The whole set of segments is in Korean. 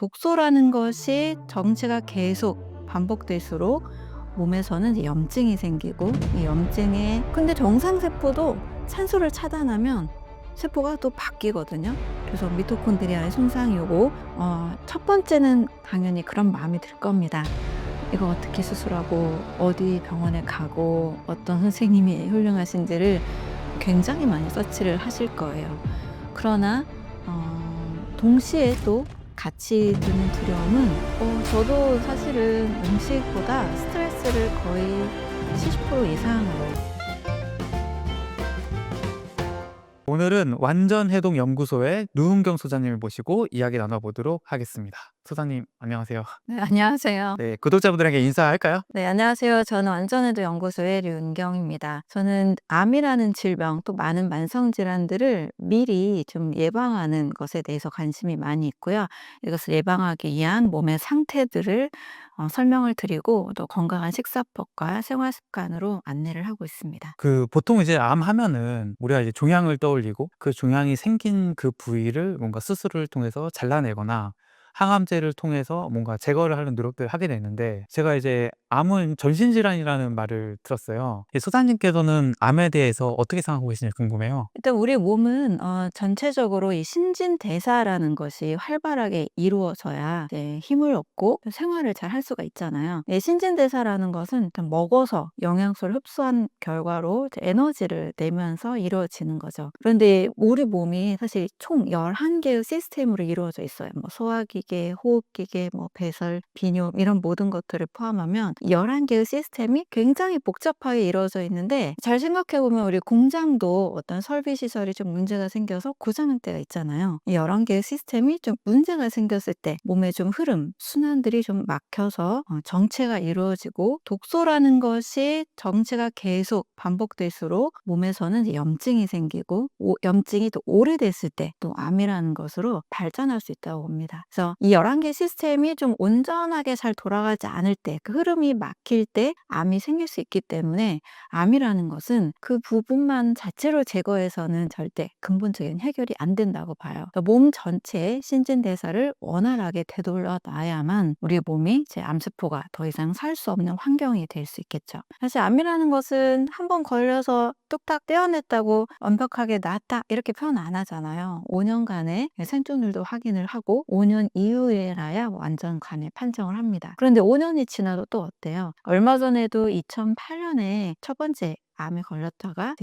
독소라는 것이 정체가 계속 반복될수록 몸에서는 이제 염증이 생기고, 이 염증에 근데 정상세포도 산소를 차단하면 세포가 또 바뀌거든요. 그래서 미토콘드리아의 손상이 오고, 첫 번째는 당연히 그런 마음이 들 겁니다. 이거 어떻게 수술하고 어디 병원에 가고 어떤 선생님이 훌륭하신지를 굉장히 많이 서치를 하실 거예요. 그러나 동시에 또 같이 드는 두려움은, 저도 사실은 음식보다 스트레스를 거의 70% 이상으로. 오늘은 완전해동연구소의 누은경 소장님을 모시고 이야기 나눠보도록 하겠습니다. 소장님, 안녕하세요. 네, 안녕하세요. 네, 구독자분들에게 인사할까요? 네, 안녕하세요. 저는 완전해도 연구소의 류은경입니다. 저는 암이라는 질병, 또 많은 만성 질환들을 미리 좀 예방하는 것에 대해서 관심이 많이 있고요. 이것을 예방하기 위한 몸의 상태들을 설명을 드리고, 또 건강한 식사법과 생활 습관으로 안내를 하고 있습니다. 보통 이제 암 하면은 우리가 이제 종양을 떠올리고 그 종양이 생긴 그 부위를 뭔가 수술을 통해서 잘라내거나 항암제를 통해서 뭔가 제거를 하는 노력들을 하게 되는데, 제가 이제 암은 전신질환이라는 말을 들었어요. 소장님께서는 암에 대해서 어떻게 생각하고 계시는지 궁금해요. 일단 우리 몸은 전체적으로 이 신진대사라는 것이 활발하게 이루어져야 이제 힘을 얻고 생활을 잘 할 수가 있잖아요. 이 신진대사라는 것은 일단 먹어서 영양소를 흡수한 결과로 이제 에너지를 내면서 이루어지는 거죠. 그런데 우리 몸이 사실 총 11개의 시스템으로 이루어져 있어요. 뭐 소화기계, 호흡기계, 뭐 배설, 비뇨 이런 모든 것들을 포함하면 11개의 시스템이 굉장히 복잡하게 이루어져 있는데, 잘 생각해 보면 우리 공장도 어떤 설비 시설이 좀 문제가 생겨서 고장날 때가 있잖아요. 이 11개의 시스템이 좀 문제가 생겼을 때 몸의 좀 흐름, 순환들이 좀 막혀서 정체가 이루어지고, 독소라는 것이 정체가 계속 반복될수록 몸에서는 이제 염증이 생기고, 염증이 또 오래됐을 때 또 암이라는 것으로 발전할 수 있다고 봅니다. 그래서 이 11개 시스템이 좀 온전하게 잘 돌아가지 않을 때, 그 흐름이 막힐 때 암이 생길 수 있기 때문에, 암이라는 것은 그 부분만 자체로 제거해서는 절대 근본적인 해결이 안 된다고 봐요. 그러니까 몸 전체의 신진대사를 원활하게 되돌려 놔야만 우리 몸이 제 암세포가 더 이상 살 수 없는 환경이 될 수 있겠죠. 사실 암이라는 것은 한 번 걸려서 뚝딱 떼어냈다고 완벽하게 낫다 이렇게 표현 안 하잖아요. 5년간의 생존율도 확인을 하고 5년 이후에라야 완전간에 판정을 합니다. 그런데 5년이 지나도 또 어때요? 얼마 전에도 2008년에 첫 번째 암에 걸렸다가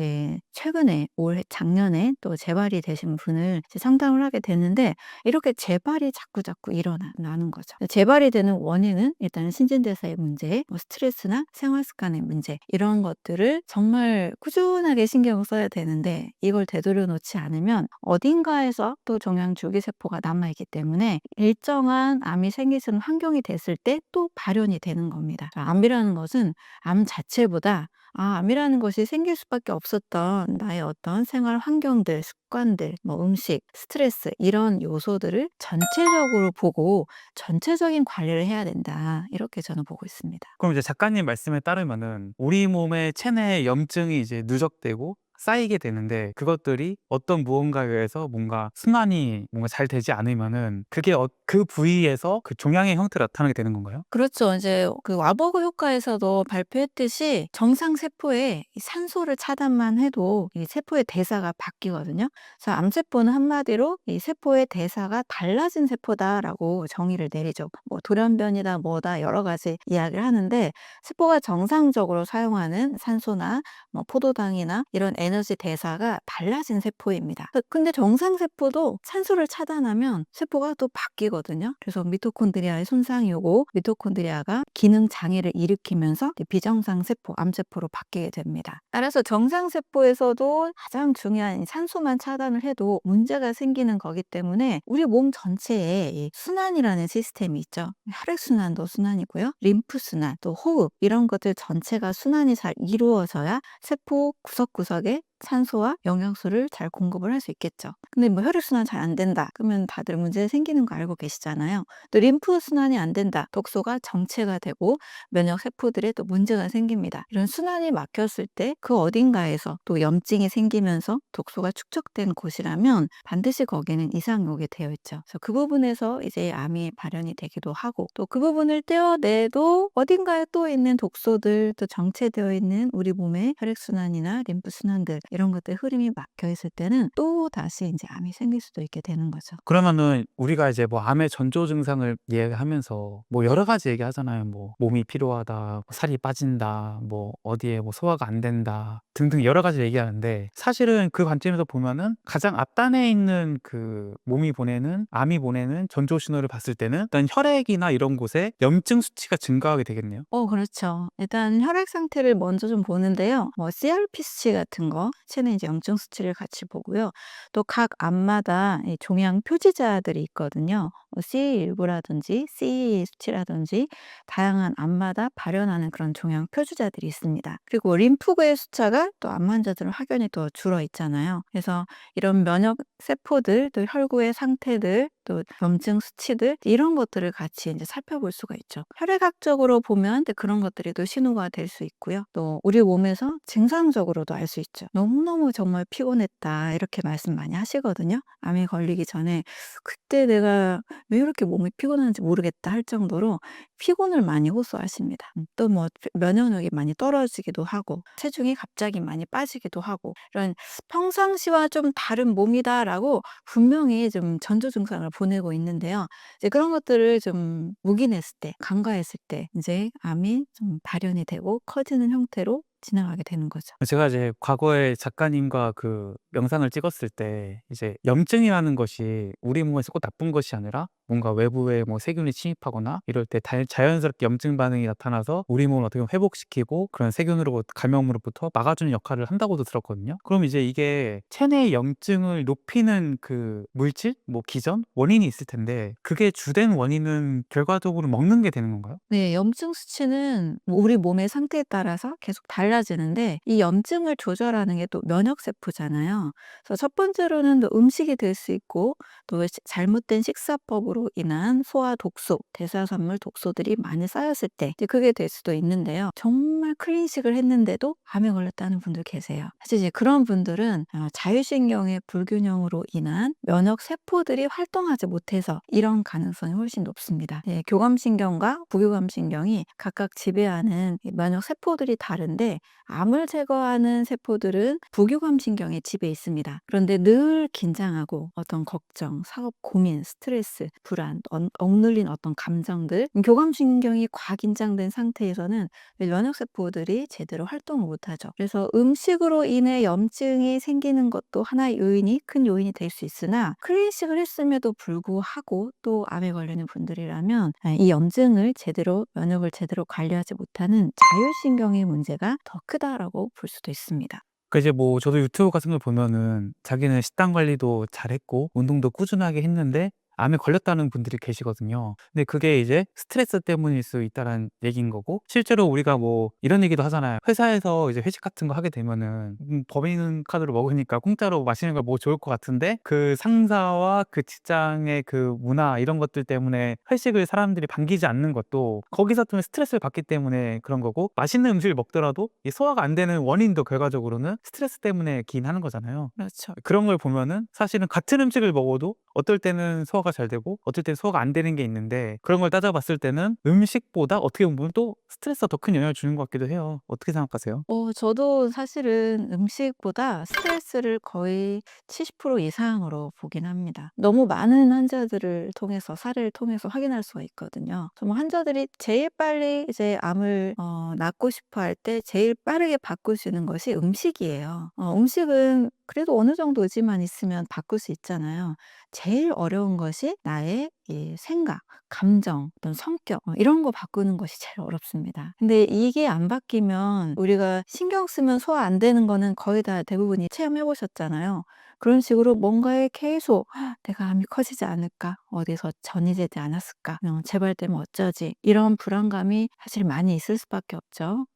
최근에 작년에 또 재발이 되신 분을 이제 상담을 하게 됐는데, 이렇게 재발이 자꾸 일어나는 거죠. 재발이 되는 원인은 일단 신진대사의 문제, 뭐 스트레스나 생활 습관의 문제, 이런 것들을 정말 꾸준하게 신경을 써야 되는데, 이걸 되돌려 놓지 않으면 어딘가에서 또 종양 줄기세포가 남아있기 때문에 일정한 암이 생기는 환경이 됐을 때 또 발현이 되는 겁니다. 암이라는 것은 암 자체보다 암이라는 것이 생길 수밖에 없었던 나의 어떤 생활 환경들, 습관들, 뭐 음식, 스트레스 이런 요소들을 전체적으로 보고 전체적인 관리를 해야 된다. 이렇게 저는 보고 있습니다. 그럼 이제 작가님 말씀에 따르면은 우리 몸의 체내에 염증이 이제 누적되고 쌓이게 되는데, 그것들이 어떤 무언가에 의해서 뭔가 순환이 뭔가 잘 되지 않으면은 그게 그 부위에서 그 종양의 형태로 나타나게 되는 건가요? 그렇죠. 이제 그 와버그 효과에서도 발표했듯이 정상 세포에 이 산소를 차단만 해도 이 세포의 대사가 바뀌거든요. 그래서 암세포는 한마디로 이 세포의 대사가 달라진 세포다라고 정의를 내리죠. 뭐 돌연변이다 뭐다 여러 가지 이야기를 하는데, 세포가 정상적으로 사용하는 산소나 뭐 포도당이나 이런 에너지 대사가 달라진 세포입니다. 근데 정상 세포도 산소를 차단하면 세포가 또 바뀌거든요. 그래서 미토콘드리아의 손상이 오고, 미토콘드리아가 기능 장애를 일으키면서 비정상 세포, 암세포로 바뀌게 됩니다. 따라서 정상 세포에서도 가장 중요한 이 산소만 차단을 해도 문제가 생기는 거기 때문에, 우리 몸 전체에 이 순환이라는 시스템이 있죠. 혈액순환도 순환이고요. 림프순환, 또 호흡 이런 것들 전체가 순환이 잘 이루어져야 세포 구석구석에 산소와 영양소를 잘 공급을 할 수 있겠죠. 근데 뭐 혈액순환 잘 안 된다. 그러면 다들 문제 생기는 거 알고 계시잖아요. 또 림프 순환이 안 된다. 독소가 정체가 되고 면역 세포들에 또 문제가 생깁니다. 이런 순환이 막혔을 때 그 어딘가에서 또 염증이 생기면서 독소가 축적된 곳이라면 반드시 거기는 이상이 오게 되어 있죠. 그래서 그 부분에서 이제 암이 발현이 되기도 하고 또 그 부분을 떼어내도 어딘가에 또 있는 독소들 또 정체되어 있는 우리 몸의 혈액순환이나 림프순환들 이런 것들 흐름이 막혀 있을 때는 또 다시 이제 암이 생길 수도 있게 되는 거죠. 그러면은 우리가 이제 뭐 암의 전조 증상을 이야기하면서 뭐 여러 가지 얘기하잖아요. 뭐 몸이 피로하다, 뭐 살이 빠진다, 뭐 어디에 뭐 소화가 안 된다 등등 여러 가지 얘기하는데 사실은 그 관점에서 보면은 가장 앞단에 있는 그 몸이 보내는 암이 보내는 전조 신호를 봤을 때는 일단 혈액이나 이런 곳에 염증 수치가 증가하게 되겠네요. 그렇죠. 일단 혈액 상태를 먼저 좀 보는데요. 뭐 CRP 수치 같은 거, 체내 이제 염증 수치를 같이 보고요. 또 각 암마다 이 종양 표지자들이 있거든요. CA19라든지 CA 수치라든지 다양한 암마다 발현하는 그런 종양 표지자들이 있습니다. 그리고 림프구의 숫자가 또 암 환자들은 확연히 더 줄어 있잖아요. 그래서 이런 면역 세포들, 또 혈구의 상태들, 또 염증 수치들 이런 것들을 같이 이제 살펴볼 수가 있죠. 혈액학적으로 보면 또 그런 것들이 또 신호가 될 수 있고요. 또 우리 몸에서 증상적으로도 알 수 있죠. "너무너무 정말 피곤했다." 이렇게 말씀 많이 하시거든요. 암에 걸리기 전에 "그때 내가 왜 이렇게 몸이 피곤한지 모르겠다." 할 정도로 피곤을 많이 호소하십니다. 또 뭐 면역력이 많이 떨어지기도 하고 체중이 갑자기 많이 빠지기도 하고 이런 '평상시와 좀 다른 몸이다.'라고 분명히 좀 전조 증상을 보내고 있는데요. 이제 그런 것들을 좀 묵인했을 때, 간과했을 때 인제 암이 좀 발현이 되고 커지는 형태로 지나가게 되는 거죠. 제가 이제 과거에 작가님과 그 영상을 찍었을 때 이제 염증이라는 것이 우리 몸에서 꼭 나쁜 것이 아니라 뭔가 외부에 뭐 세균이 침입하거나 이럴 때 자연스럽게 염증 반응이 나타나서 우리 몸을 어떻게 보면 회복시키고 그런 세균으로부터 감염으로부터 막아주는 역할을 한다고도 들었거든요. 그럼 이제 이게 체내의 염증을 높이는 그 물질, 뭐 기전, 원인이 있을 텐데 그게 주된 원인은 결과적으로 먹는 게 되는 건가요? 네. 염증 수치는 뭐 우리 몸의 상태에 따라서 계속 달라지는데 이 염증을 조절하는 게 또 면역 세포잖아요. 그래서 첫 번째로는 또 음식이 될 수 있고 또 잘못된 식사법으로 인한 소화 독소, 대사산물 독소들이 많이 쌓였을 때 이제 그게 될 수도 있는데요. 정말 클린식을 했는데도 암에 걸렸다는 분들 계세요. 사실 이제 그런 분들은 자율신경의 불균형으로 인한 면역 세포들이 활동하지 못해서 이런 가능성이 훨씬 높습니다. 예, 교감신경과 부교감신경이 각각 지배하는 이 면역 세포들이 다른데 암을 제거하는 세포들은 부교감신경에 지배 있습니다. 그런데 늘 긴장하고 어떤 걱정, 사업 고민, 스트레스, 불안, 억눌린 어떤 감정들, 교감신경이 과긴장된 상태에서는 면역 세포들이 제대로 활동을 못하죠. 그래서 음식으로 인해 염증이 생기는 것도 하나의 요인이 큰 요인이 될 수 있으나 클린식을 했음에도 불구하고 또 암에 걸리는 분들이라면 이 염증을 제대로 면역을 제대로 관리하지 못하는 자율신경의 문제가 더 크다라고 볼 수도 있습니다. 그 이제 뭐 저도 유튜브 같은 걸 보면은 자기는 식단 관리도 잘했고 운동도 꾸준하게 했는데 암에 걸렸다는 분들이 계시거든요. 근데 그게 이제 스트레스 때문일 수 있다라는 얘기인 거고 실제로 우리가 뭐 이런 얘기도 하잖아요. 회사에서 이제 회식 같은 거 하게 되면은 법인 카드로 먹으니까 공짜로 마시는 거 뭐 좋을 것 같은데 그 상사와 그 직장의 그 문화 이런 것들 때문에 회식을 사람들이 반기지 않는 것도 거기서 좀 스트레스를 받기 때문에 그런 거고 맛있는 음식을 먹더라도 이 소화가 안 되는 원인도 결과적으로는 스트레스 때문에긴 하는 거잖아요. 그렇죠. 그런 걸 보면은 사실은 같은 음식을 먹어도 어떨 때는 소화가 잘 되고 어떨 때는 소화가 안 되는 게 있는데 그런 걸 따져봤을 때는 음식보다 어떻게 보면 또 스트레스가 더 큰 영향을 주는 것 같기도 해요. 어떻게 생각하세요? 저도 사실은 음식보다 스트레스를 거의 70% 이상으로 보긴 합니다. 너무 많은 환자들을 통해서 사례를 통해서 확인할 수가 있거든요. 정말 환자들이 제일 빨리 이제 암을 낫고 싶어 할 때 제일 빠르게 바꿀 수 있는 것이 음식이에요. 음식은 그래도 어느 정도 의지만 있으면 바꿀 수 있잖아요. 제일 어려운 것이 나의 이 생각, 감정, 어떤 성격 이런 거 바꾸는 것이 제일 어렵습니다. 근데 이게 안 바뀌면 우리가 신경 쓰면 소화 안 되는 거는 거의 다 대부분이 체험해 보셨잖아요. 그런 식으로 뭔가에 계속 '내가 암이 커지지 않을까? 어디서 전이되지 않았을까? 재발되면 어쩌지?' 이런 불안감이 사실 많이 있을 수밖에 없죠.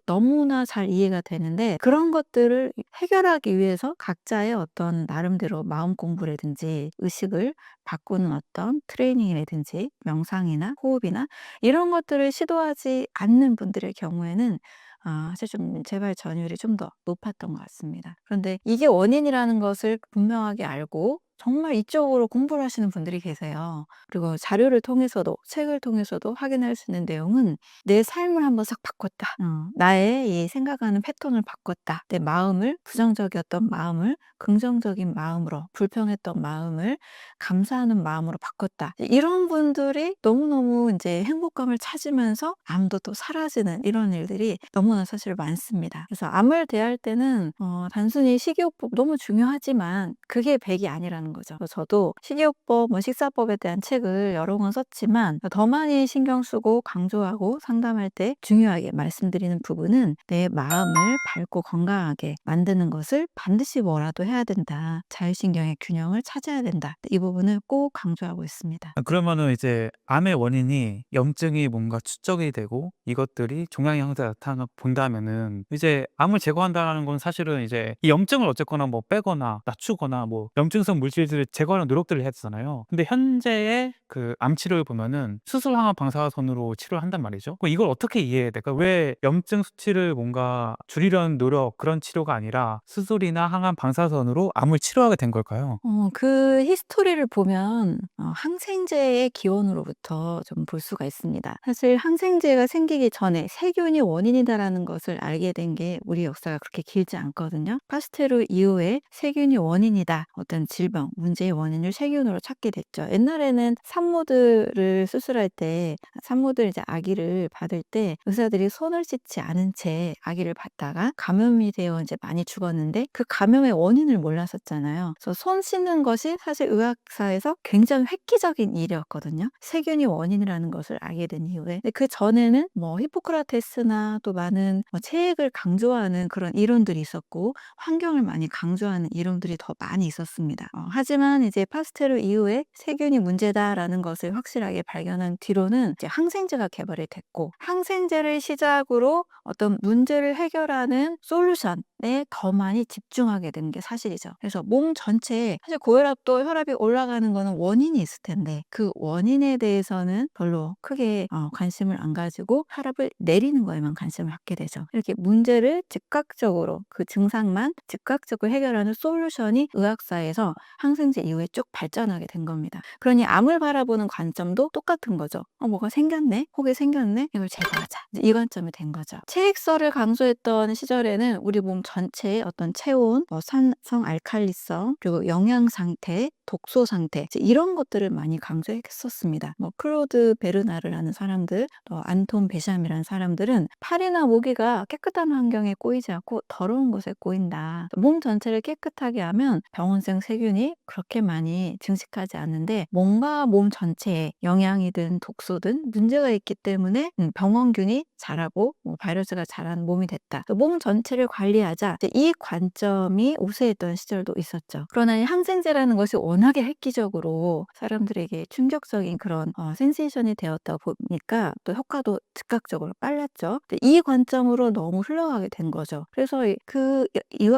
너무나 잘 이해가 되는데 그런 것들을 해결하기 위해서 각자의 어떤 나름대로 마음 공부라든지 의식을 바꾸는 어떤 트레이닝이라든지 명상이나 호흡이나 이런 것들을 시도하지 않는 분들의 경우에는 사실 좀 재발 전율이 좀 더 높았던 것 같습니다. 그런데 이게 원인이라는 것을 분명하게 알고 정말 이쪽으로 공부를 하시는 분들이 계세요. 그리고 자료를 통해서도 책을 통해서도 확인할 수 있는 내용은 '내 삶을 한번 싹 바꿨다. 나의 이 생각하는 패턴을 바꿨다. 내 마음을 부정적이었던 마음을 긍정적인 마음으로 불평했던 마음을 감사하는 마음으로 바꿨다.' 이런 분들이 너무너무 이제 행복감을 찾으면서 암도 또 사라지는 이런 일들이 너무나 사실 많습니다. 그래서 암을 대할 때는 단순히 식이요법 너무 중요하지만 그게 100이 아니라는 거죠. 그래서 저도 식이요법, 식사법에 대한 책을 여러 권 썼지만 더 많이 신경 쓰고 강조하고 상담할 때 중요하게 말씀드리는 부분은 내 마음을 밝고 건강하게 만드는 것을 반드시 뭐라도 해야 된다. 자율신경의 균형을 찾아야 된다. 이 부분을 꼭 강조하고 있습니다. 그러면은 이제 암의 원인이 염증이 뭔가 축적이 되고 이것들이 종양의 형태가 나타나 본다면은 이제 암을 제거한다는 건 사실은 이제 이 염증을 어쨌거나 뭐 빼거나 낮추거나 뭐 염증성 물질들을 제거하는 노력들을 해야 되잖아요. 근데 현재의 그 암 치료를 보면은 수술 항암 방사선으로 치료를 한단 말이죠. 그럼 이걸 어떻게 이해해야 될까? 왜 염증 수치를 뭔가 줄이려는 노력 그런 치료가 아니라 수술이나 항암 방사선으로 암을 치료하게 된 걸까요? 그 히스토리를 보면 항생제의 기원으로부터 좀 볼 수가 있습니다. 사실 항생제가 생기기 전에 세균이 원인이다라는 것을 알게 된 게 우리 역사가 그렇게 길지 않거든요. 파스테르 이후에 세균이 원인이다. 어떤 질병, 문제의 원인을 세균으로 찾게 됐죠. 옛날에는 산모들을 수술할 때 산모들 이제 아기를 받을 때 의사들이 손을 씻지 않은 채 아기를 받다가 감염이 되어 이제 많이 죽었는데 그 감염의 원인을 몰랐었잖아요. 그래서 손 씻는 것이 사실 의학사에서 굉장히 획기적인 일이었거든요. 세균이 원인이라는 것을 알게 된 이후에. 근데 그 전에는 뭐 히포크라테스나 또 많은 체액을 강조하는 그런 이론들이 있었고 환경을 많이 강조하는 이론들이 더 많이 있었습니다. 하지만 이제 파스테르 이후에 세균이 문제다라는 것을 확실하게 발견한 뒤로는 이제 항생제가 개발이 됐고 항생제를 시작으로 어떤 문제를 해결하는 솔루션에 더 많이 집중하게 된 게 사실이죠. 그래서 몸 전체에 사실 고혈압도 혈압이 올라가는 거는 원인이 있을 텐데 그 원인에 대해서는 별로 크게 관심을 안 가지고 혈압을 내리는 거에만 관심을 갖게 되죠. 이렇게 문제를 즉각적으로 그 증상만 즉각적으로 해결하는 솔루션이 의학사에서 항생제 이후에 쭉 발전하게 된 겁니다. 그러니 암을 바라보는 관점도 똑같은 거죠. 뭐가 생겼네? 혹이 생겼네? 이걸 제거하자. 이제 이 관점이 된 거죠. 체액설을 강조했던 시절에는 우리 몸 전체의 어떤 체온, 산성, 알칼리성, 그리고 영양 상태, 독소 상태 이제 이런 것들을 많이 강조했었습니다. 클로드 베르나르라는 사람들, 또 안톤 베샴이라는 사람들은 팔이나 모기가 깨끗한 환경에 꼬이지 않고 더러운 곳에 꼬인다. 몸 전체를 깨끗하게 하면 병원생 세균이 그렇게 많이 증식하지 않는데 뭔가 몸 전체에 영양이든 독소든 문제가 있기 때문에 병원균이 자라고 바이러스가 자라는 몸이 됐다. 몸 전체를 관리하자. 이제 이 관점이 우세했던 시절도 있었죠. 그러나 이 항생제라는 것이 워낙에 획기적으로 사람들에게 충격적인 그런 센세이션이 되었다 보니까 또 효과도 즉각적으로 빨랐죠. 이 관점으로 너무 흘러가게 된 거죠. 그래서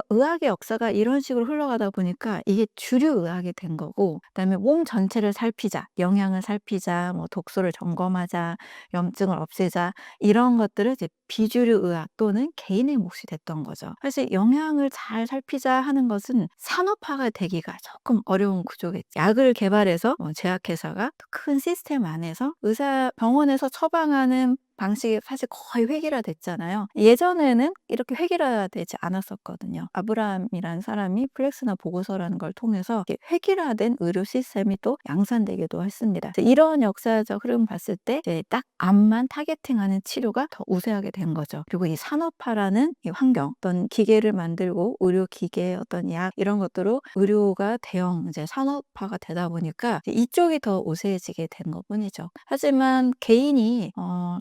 의학의 역사가 이런 식으로 흘러가다 보니까 이게 주류 의학이 된 거고 그다음에 몸 전체를 살피자, 영양을 살피자, 독소를 점검하자, 염증을 없애자 이런 것들을 이제 비주류 의학 또는 개인의 몫이 됐던 거죠. 사실 영양을 잘 살피자 하는 것은 산업화가 되기가 조금 어려운 구조겠죠. 약을 개발해서 제약회사가 큰 시스템 안에서 병원에서 처방하는 방식이 사실 거의 획일화됐잖아요. 예전에는 이렇게 획일화되지 않았었거든요. 아브라함이라는 사람이 플렉스나 보고서라는 걸 통해서 이렇게 획일화된 의료 시스템이 또 양산되기도 했습니다. 이런 역사적 흐름 봤을 때 이제 딱 암만 타겟팅하는 치료가 더 우세하게 된 거죠. 그리고 이 산업화라는 이 환경, 어떤 기계를 만들고 의료 기계, 어떤 약 이런 것들로 의료가 대형 이제 산업화가 되다 보니까 이제 이쪽이 더 우세해지게 된 것뿐이죠. 하지만 개인이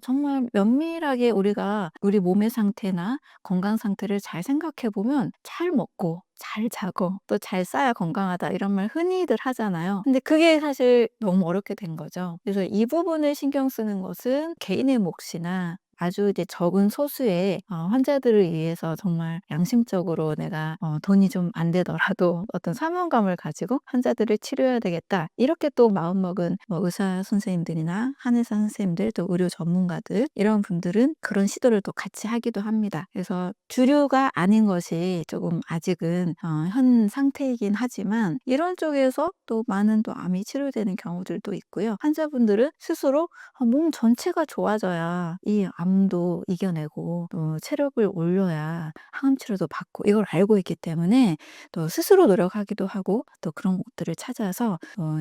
정말 면밀하게 우리가 우리 몸의 상태나 건강 상태를 잘 생각해 보면 잘 먹고 잘 자고 또 잘 싸야 건강하다 이런 말 흔히들 하잖아요. 근데 그게 사실 너무 어렵게 된 거죠. 그래서 이 부분을 신경 쓰는 것은 개인의 몫이나 아주 이제 적은 소수의 환자들을 위해서 정말 양심적으로 내가 돈이 좀 안 되더라도 어떤 사명감을 가지고 '환자들을 치료해야 되겠다.' 이렇게 또 마음먹은 뭐 의사 선생님들이나 한의사 선생님들 또 의료 전문가들 이런 분들은 그런 시도를 또 같이 하기도 합니다. 그래서 주류가 아닌 것이 조금 아직은 현 상태이긴 하지만 이런 쪽에서 또 많은 또 암이 치료되는 경우들도 있고요. 환자분들은 스스로 몸 전체가 좋아져야 이 암도 이겨내고 또 체력을 올려야 항암 치료도 받고 이걸 알고 있기 때문에 또 스스로 노력하기도 하고 또 그런 곳들을 찾아서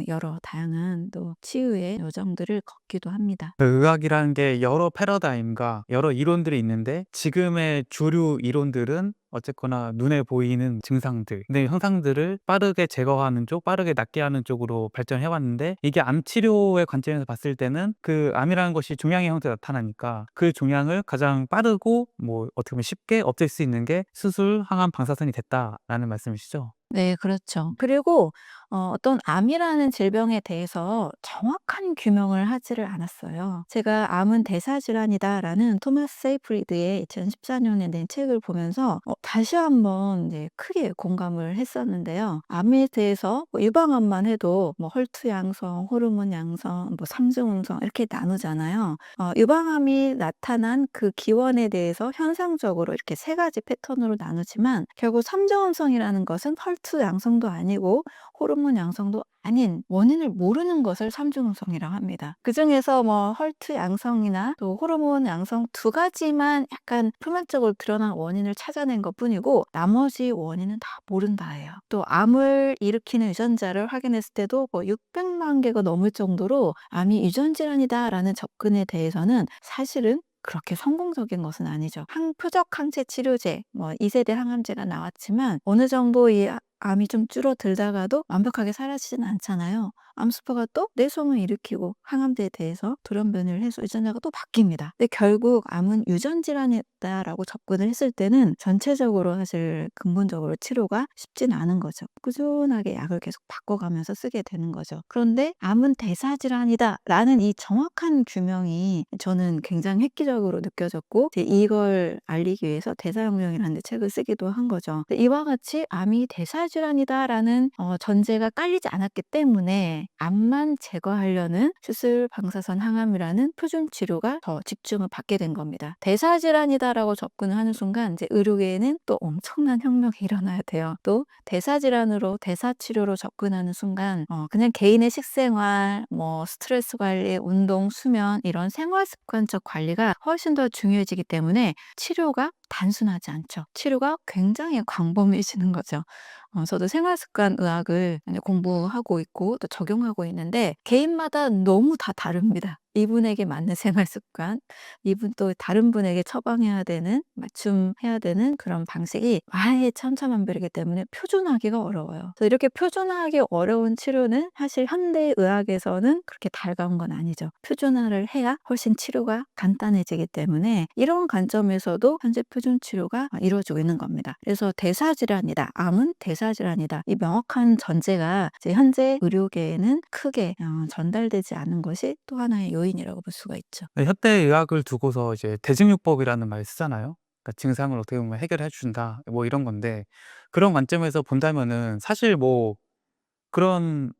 여러 다양한 또 치유의 요정들을 걷기도 합니다. 그 의학이라는 게 여러 패러다임과 여러 이론들이 있는데 지금의 주류 이론들은 어쨌거나 눈에 보이는 증상들, 네, 현상들을 빠르게 제거하는 쪽, 빠르게 낫게 하는 쪽으로 발전해 왔는데 이게 암 치료의 관점에서 봤을 때는 그 암이라는 것이 종양의 형태로 나타나니까 그 종양을 가장 빠르고 뭐 어떻게 보면 쉽게 없앨 수 있는 게 수술, 항암, 방사선이 됐다라는 말씀이시죠? 네, 그렇죠. 그리고 어떤 암이라는 질병에 대해서 정확한 규명을 하지를 않았어요. 제가 "암은 대사질환이다."라는 토마스 세이프리드의 2014년에 낸 책을 보면서 다시 한번 이제 크게 공감을 했었는데요. 암에 대해서 뭐 유방암만 해도 뭐 헐투 양성, 호르몬 양성, 뭐 삼중음성 이렇게 나누잖아요. 유방암이 나타난 그 기원에 대해서 현상적으로 이렇게 세 가지 패턴으로 나누지만 결국 삼중음성이라는 것은 헐투 양성도 아니고 호르몬 양성도 아닌 원인을 모르는 것을 삼중음성이라고 합니다. 그중에서 뭐 헐트 양성이나 또 호르몬 양성 두 가지만 약간 표면적으로 드러난 원인을 찾아낸 것뿐이고 나머지 원인은 다 모른다예요. 또 암을 일으키는 유전자를 확인했을 때도 뭐 600만 개가 넘을 정도로 암이 유전 질환이다라는 접근에 대해서는 사실은 그렇게 성공적인 것은 아니죠. 표적 항체 치료제, 뭐 2세대 항암제가 나왔지만 어느 정도 이 암이 좀 줄어들다가도 완벽하게 사라지진 않잖아요. 암수포가 또 내성을 일으키고 항암제에 대해서 돌연변이를 해서 유전자가 또 바뀝니다. 근데 결국 암은 유전 질환이다라고 접근을 했을 때는 전체적으로 사실 근본적으로 치료가 쉽진 않은 거죠. 꾸준하게 약을 계속 바꿔가면서 쓰게 되는 거죠. 그런데 암은 대사 질환이다라는 이 정확한 규명이 저는 굉장히 획기적으로 느껴졌고 이제 이걸 알리기 위해서 대사혁명이라는 책을 쓰기도 한 거죠. 이와 같이 암이 대사 질환이다라는 전제가 깔리지 않았기 때문에 암만 제거하려는 수술, 방사선, 항암이라는 표준 치료가 더 집중을 받게 된 겁니다. 대사 질환이다라고 접근을 하는 순간 이제 의료계에는 또 엄청난 혁명이 일어나야 돼요. 또 대사 질환으로 대사 치료로 접근하는 순간 그냥 개인의 식생활, 뭐 스트레스 관리, 운동, 수면 이런 생활 습관적 관리가 훨씬 더 중요해지기 때문에 치료가 단순하지 않죠. 치료가 굉장히 광범위해지는 거죠. 저도 생활습관 의학을 이제 공부하고 있고 또 적용하고 있는데 개인마다 너무 다 다릅니다. 이분에게 맞는 생활 습관, 이분 또 다른 분에게 처방해야 되는 맞춤해야 되는 그런 방식이 아예 천차만별이기 때문에 표준화하기가 어려워요. 그래서 이렇게 표준화하기 어려운 치료는 사실 현대 의학에서는 그렇게 달가운 건 아니죠. 표준화를 해야 훨씬 치료가 간단해지기 때문에 이런 관점에서도 현재 표준 치료가 이루어지고 있는 겁니다. 그래서 대사질환이다. 암은 대사질환이다. 이 명확한 전제가 이제 현재 의료계에는 크게 전달되지 않은 것이 또 하나의 요인이라고 볼 수가 있죠. 네, 현대 의학을 두고서 이제 대증요법이라는 말을 쓰잖아요. 그러니까 증상을 어떻게 보면 해결해 준다 뭐 이런 건데 그런 관점에서 본다면은 사실 뭐 그런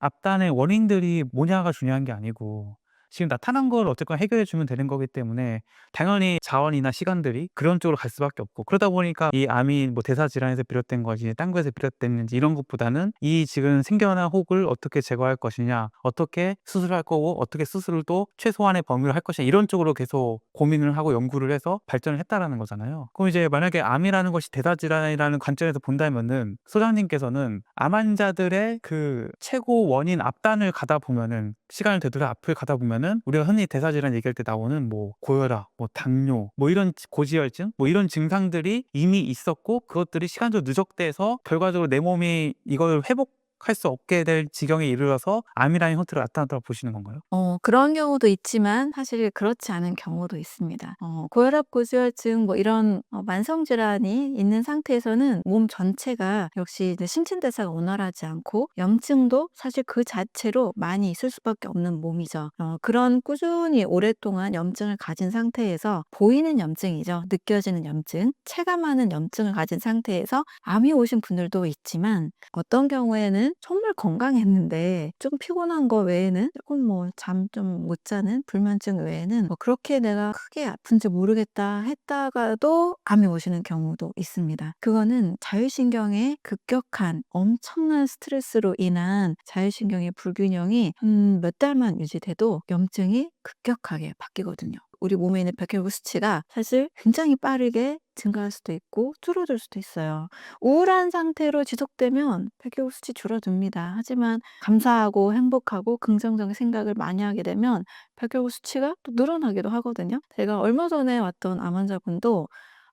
앞단의 원인들이 뭐냐가 중요한 게 아니고 지금 나타난 걸 어쨌건 해결해 주면 되는 거기 때문에 당연히 자원이나 시간들이 그런 쪽으로 갈 수밖에 없고, 그러다 보니까 이 암이 뭐 대사 질환에서 비롯된 것이 딴 거에서 비롯됐는지 이런 것보다는 이 지금 생겨난 혹을 어떻게 제거할 것이냐, 어떻게 수술할 거고 어떻게 수술을 또 최소한의 범위로 할 것이냐, 이런 쪽으로 계속 고민을 하고 연구를 해서 발전을 했다라는 거잖아요. 그럼 이제 만약에 암이라는 것이 대사 질환이라는 관점에서 본다면은 소장님께서는 암 환자들의 그 최고 원인 앞단을 가다 보면은, 시간을 되돌아 앞을 가다 보면은 우리가 흔히 대사 질환 얘기할 때 나오는 뭐 고혈압, 뭐 당뇨, 뭐 이런 고지혈증, 뭐 이런 증상들이 이미 있었고 그것들이 시간적으로 누적돼서 결과적으로 내 몸이 이걸 회복할 수 없게 될 지경에 이르러서 암이라는 형태로 나타났다고 보시는 건가요? 그런 경우도 있지만 사실 그렇지 않은 경우도 있습니다. 고혈압, 고지혈증 뭐 이런 만성 질환이 있는 상태에서는 몸 전체가 역시 이제 신진대사가 원활하지 않고 염증도 사실 그 자체로 많이 있을 수밖에 없는 몸이죠. 그런 꾸준히 오랫동안 염증을 가진 상태에서 보이는 염증이죠. 느껴지는 염증, 체감하는 염증을 가진 상태에서 암이 오신 분들도 있지만 어떤 경우에는 정말 건강했는데 좀 피곤한 거 외에는 조금 뭐 잠 좀 못 자는 불면증 외에는 뭐 그렇게 내가 크게 아픈지 모르겠다 했다가도 암이 오시는 경우도 있습니다. 그거는 자율신경의 급격한 엄청난 스트레스로 인한 자율신경의 불균형이 몇 달만 유지돼도 염증이 급격하게 바뀌거든요. 우리 몸에 있는 백혈구 수치가 사실 굉장히 빠르게 증가할 수도 있고 줄어들 수도 있어요. 우울한 상태로 지속되면 백혈구 수치 줄어듭니다. 하지만 감사하고 행복하고 긍정적인 생각을 많이 하게 되면 백혈구 수치가 또 늘어나기도 하거든요. 제가 얼마 전에 왔던 암 환자분도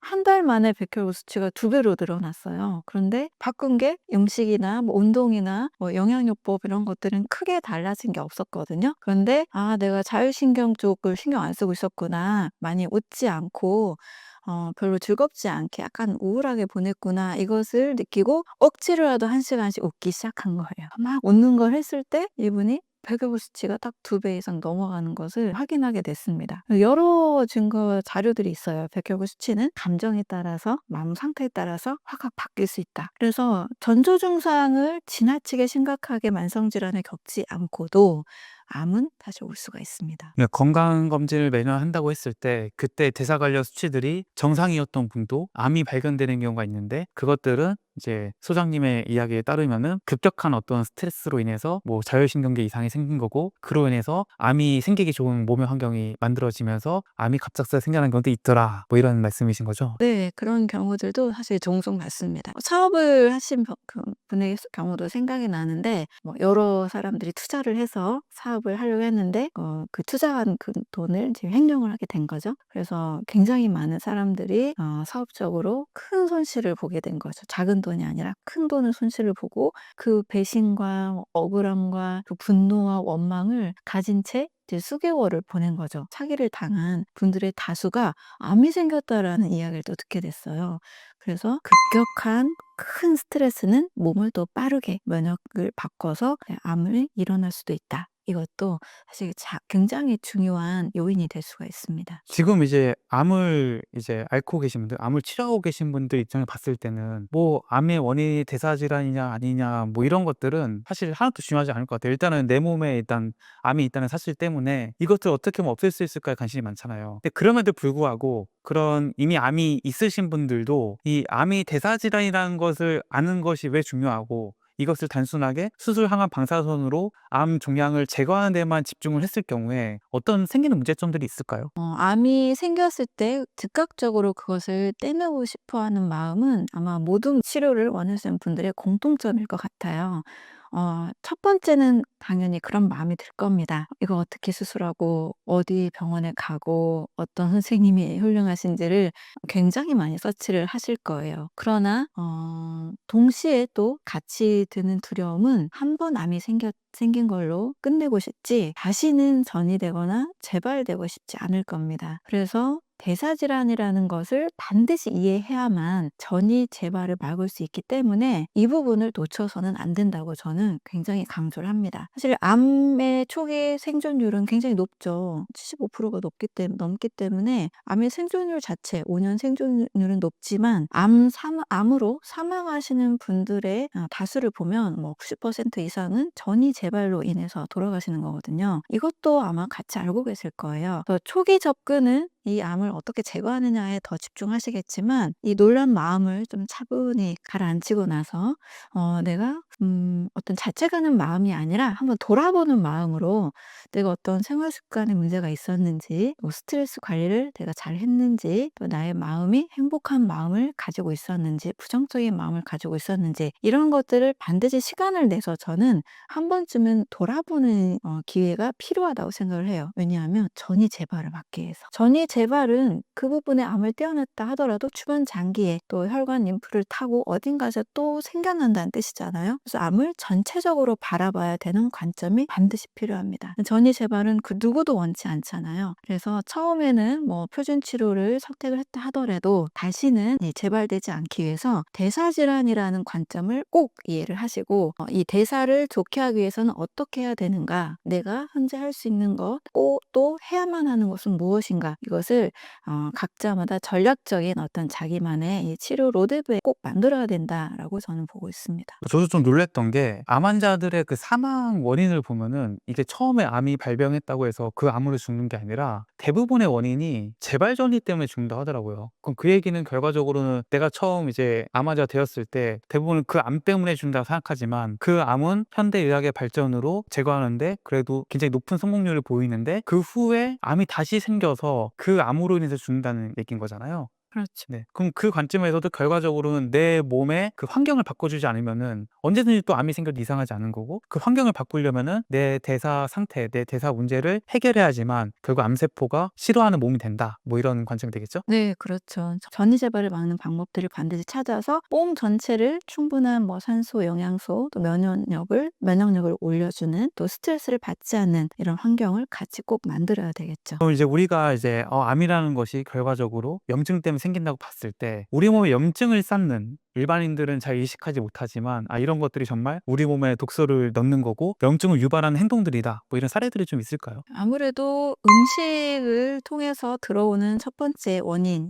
한 달 만에 백혈구 수치가 2배로 늘어났어요. 그런데 바꾼 게 음식이나 뭐 운동이나 뭐 영양요법 이런 것들은 크게 달라진 게 없었거든요. 그런데 '아 내가 자율신경 쪽을 신경 안 쓰고 있었구나. 많이 웃지 않고 별로 즐겁지 않게 약간 우울하게 보냈구나.' 이것을 느끼고 억지로라도 1시간씩 웃기 시작한 거예요. 막 웃는 걸 했을 때 이분이 백혈구 수치가 딱 2배 이상 넘어가는 것을 확인하게 됐습니다. 여러 증거 자료들이 있어요. 백혈구 수치는 감정에 따라서 마음 상태에 따라서 확확 바뀔 수 있다. 그래서 전조 증상을 지나치게 심각하게 만성 질환을 겪지 않고도 암은 다시 올 수가 있습니다. 그러니까 건강검진을 매년 한다고 했을 때 그때 대사 관련 수치들이 정상이었던 분도 암이 발견되는 경우가 있는데, 그것들은 이제 소장님의 이야기에 따르면은 급격한 어떤 스트레스로 인해서 뭐 자율신경계 이상이 생긴 거고, 그로 인해서 암이 생기기 좋은 몸의 환경이 만들어지면서 암이 갑작스레 생겨난 경우도 있더라, 뭐 이런 말씀이신 거죠? 네. 그런 경우들도 사실 종종 봤습니다. 사업을 하신 분의 경우도 생각이 나는데 뭐 여러 사람들이 투자를 해서 사업을 하려고 했는데 그 투자한 그 돈을 이제 횡령을 하게 된 거죠. 그래서 굉장히 많은 사람들이 사업적으로 큰 손실을 보게 된 거죠. 작은 돈이 아니라 큰 돈을 손실을 보고 그 배신과 억울함과 그 분노와 원망을 가진 채 이제 수개월을 보낸 거죠. 사기를 당한 분들의 다수가 암이 생겼다라는 이야기를 또 듣게 됐어요. 그래서 급격한 큰 스트레스는 몸을 또 빠르게 면역을 바꿔서 암을 일어날 수도 있다. 이것도 사실 굉장히 중요한 요인이 될 수가 있습니다. 지금 이제 암을 이제 앓고 계신 분들, 암을 치료하고 계신 분들 입장을 봤을 때는 뭐 암의 원인이 대사 질환이냐 아니냐 뭐 이런 것들은 사실 하나도 중요하지 않을 것 같아요. 일단은 내 몸에 일단 암이 있다는 사실 때문에 이것들을 어떻게 하면 없앨 수 있을까에 관심이 많잖아요. 근데 그럼에도 불구하고 그런 이미 암이 있으신 분들도 이 암이 대사 질환이라는 것을 아는 것이 왜 중요하고, 이것을 단순하게 수술 항암 방사선으로 암 종양을 제거하는 데만 집중을 했을 경우에 어떤 생기는 문제점들이 있을까요? 암이 생겼을 때 즉각적으로 그것을 떼내고 싶어 하는 마음은 아마 모든 치료를 원하시는 분들의 공통점일 것 같아요. 첫 번째는 당연히 그런 마음이 들 겁니다. 이거 어떻게 수술하고 어디 병원에 가고 어떤 선생님이 훌륭하신지를 굉장히 많이 서치를 하실 거예요. 그러나 동시에 또 같이 드는 두려움은 한 번 암이 생긴 걸로 끝내고 싶지 다시는 전이되거나 재발되고 싶지 않을 겁니다. 그래서 대사질환이라는 것을 반드시 이해해야만 전이 재발을 막을 수 있기 때문에 이 부분을 놓쳐서는 안 된다고 저는 굉장히 강조를 합니다. 사실 암의 초기 생존율은 굉장히 높죠. 75%가 넘기 때문에 암의 생존율 자체, 5년 생존율은 높지만 암으로 사망하시는 분들의 다수를 보면 뭐 90% 이상은 전이 재발로 인해서 돌아가시는 거거든요. 이것도 아마 같이 알고 계실 거예요. 그래서 초기 접근은 이 암을 어떻게 제거하느냐에 더 집중하시겠지만 이 놀란 마음을 좀 차분히 가라앉히고 나서 내가 어떤 자책하는 마음이 아니라 한번 돌아보는 마음으로 내가 어떤 생활 습관에 문제가 있었는지, 뭐 스트레스 관리를 내가 잘 했는지, 또 나의 마음이 행복한 마음을 가지고 있었는지, 부정적인 마음을 가지고 있었는지 이런 것들을 반드시 시간을 내서 저는 한 번쯤은 돌아보는 기회가 필요하다고 생각을 해요. 왜냐하면 전이 재발을 막기 위해서. 전이 재발은 그 부분에 암을 떼어냈다 하더라도 주변 장기에 또 혈관 림프를 타고 어딘가에서 또 생겨난다는 뜻이잖아요. 그래서 암을 전체적으로 바라봐야 되는 관점이 반드시 필요합니다. 전이 재발은 그 누구도 원치 않잖아요. 그래서 처음에는 뭐 표준 치료를 선택을 했다 하더라도 다시는 재발되지 않기 위해서 대사질환이라는 관점을 꼭 이해를 하시고 이 대사를 좋게 하기 위해서는 어떻게 해야 되는가, 내가 현재 할 수 있는 것, 또 해야만 하는 것은 무엇인가, 이것을 각자마다 전략적인 어떤 자기만의 이 치료 로드맵을 꼭 만들어야 된다라고 저는 보고 있습니다. 저도 좀 놀랐던 게 암 환자들의 그 사망 원인을 보면은 이게 처음에 암이 발병했다고 해서 그 암으로 죽는 게 아니라 대부분의 원인이 재발 전이 때문에 죽는다 하더라고요. 그럼 그 얘기는 결과적으로는 내가 처음 이제 암 환자가 되었을 때 대부분 그 암 때문에 죽는다고 생각하지만 그 암은 현대 의학의 발전으로 제거하는데 그래도 굉장히 높은 성공률을 보이는데 그 후에 암이 다시 생겨서 그 암으로 인해서 죽는다는 얘기인 거잖아요. 그렇죠. 네. 그럼 그 관점에서도 결과적으로는 내 몸의 그 환경을 바꿔주지 않으면은 언제든지 또 암이 생겨도 이상하지 않은 거고, 그 환경을 바꾸려면은 내 대사 상태, 내 대사 문제를 해결해야지만 결국 암세포가 싫어하는 몸이 된다. 뭐 이런 관점이 되겠죠? 네, 그렇죠. 전이 재발을 막는 방법들을 반드시 찾아서 몸 전체를 충분한 뭐 산소, 영양소, 또 면역력을 올려주는, 또 스트레스를 받지 않는 이런 환경을 같이 꼭 만들어야 되겠죠. 그럼 이제 우리가 이제 암이라는 것이 결과적으로 염증 때문에 생긴다고 봤을 때 우리 몸에 염증을 쌓는, 일반인들은 잘 의식하지 못하지만 이런 것들이 정말 우리 몸에 독소를 넣는 거고 염증을 유발하는 행동들이다. 뭐 이런 사례들이 좀 있을까요? 아무래도 음식을 통해서 들어오는 첫 번째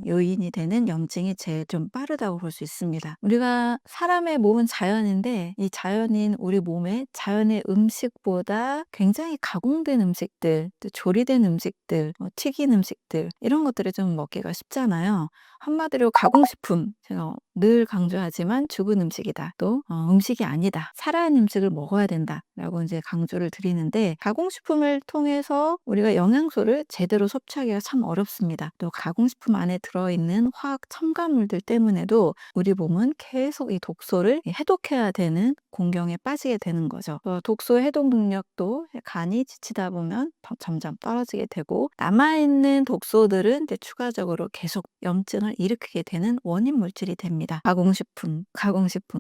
요인이 되는 염증이 제일 좀 빠르다고 볼 수 있습니다. 우리가 사람의 몸은 자연인데 이 자연인 우리 몸에 자연의 음식보다 굉장히 가공된 음식들, 또 조리된 음식들, 튀긴 음식들 이런 것들을 좀 먹기가 쉽잖아요. 한마디로 가공식품, 제가 늘 강조하지만 죽은 음식이다. 또 음식이 아니다. 살아있는 음식을 먹어야 된다라고 이제 강조를 드리는데, 가공식품을 통해서 우리가 영양소를 제대로 섭취하기가 참 어렵습니다. 또 가공식품 안에 들어있는 화학 첨가물들 때문에도 우리 몸은 계속 이 독소를 해독해야 되는 공경에 빠지게 되는 거죠. 독소 해독 능력도 간이 지치다 보면 점점 떨어지게 되고, 남아있는 독소들은 이제 추가적으로 계속 염증을 일으키게 되는 원인 물질이 됩니다. 가공식품,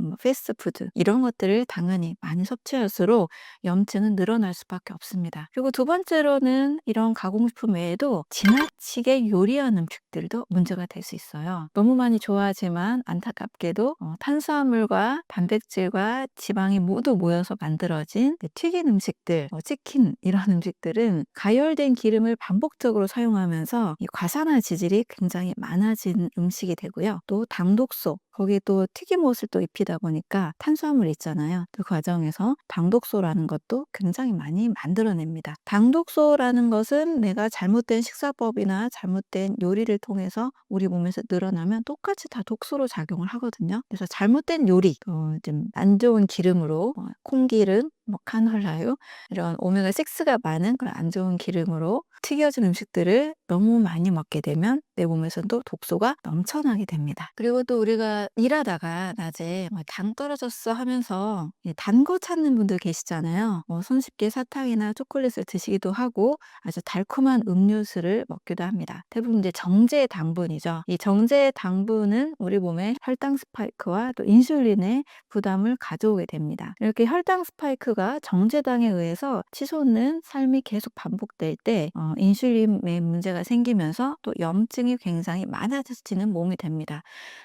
뭐 패스트푸드 이런 것들을 당연히 많이 섭취할수록 염증은 늘어날 수밖에 없습니다. 그리고 두 번째로는 이런 가공식품 외에도 지나치게 요리한 음식들도 문제가 될 수 있어요. 너무 많이 좋아하지만 안타깝게도 탄수화물과 단백질과 지방이 모두 모여서 만들어진 튀긴 음식들, 치킨 이런 음식들은 가열된 기름을 반복적으로 사용하면서 이 과산화 지질이 굉장히 많아진 음식이 되고요. 또 당독소, 거기에 또 튀김옷을 또 입히다 보니까 탄수화물 있잖아요. 그 과정에서 당독소라는 것도 굉장히 많이 만들어냅니다. 당독소라는 것은 내가 잘못된 식사법이나 잘못된 요리를 통해서 우리 몸에서 늘어나면 똑같이 다 독소로 작용을 하거든요. 그래서 잘못된 요리, 좀 안 좋은 기름으로 콩기름, 카놀라유 이런 오메가6가 많은 그런 안 좋은 기름으로 튀겨진 음식들을 너무 많이 먹게 되면 내 몸에서도 독소가 넘쳐나게 됩니다. 그리고 또 우리가 일하다가 낮에 당 떨어졌어 하면서 단 거 찾는 분들 계시잖아요. 손쉽게 사탕이나 초콜릿을 드시기도 하고 아주 달콤한 음료수를 먹기도 합니다. 대부분 이제 정제 당분이죠. 이 정제 당분은 우리 몸에 혈당 스파이크와 또 인슐린의 부담을 가져오게 됩니다. 이렇게 혈당 스파이크가 정제당에 의해서 치솟는 삶이 계속 반복될 때 인슐린에 문제가 생기면서 또 염증이 굉장히 많아지는 몸이 됩니다.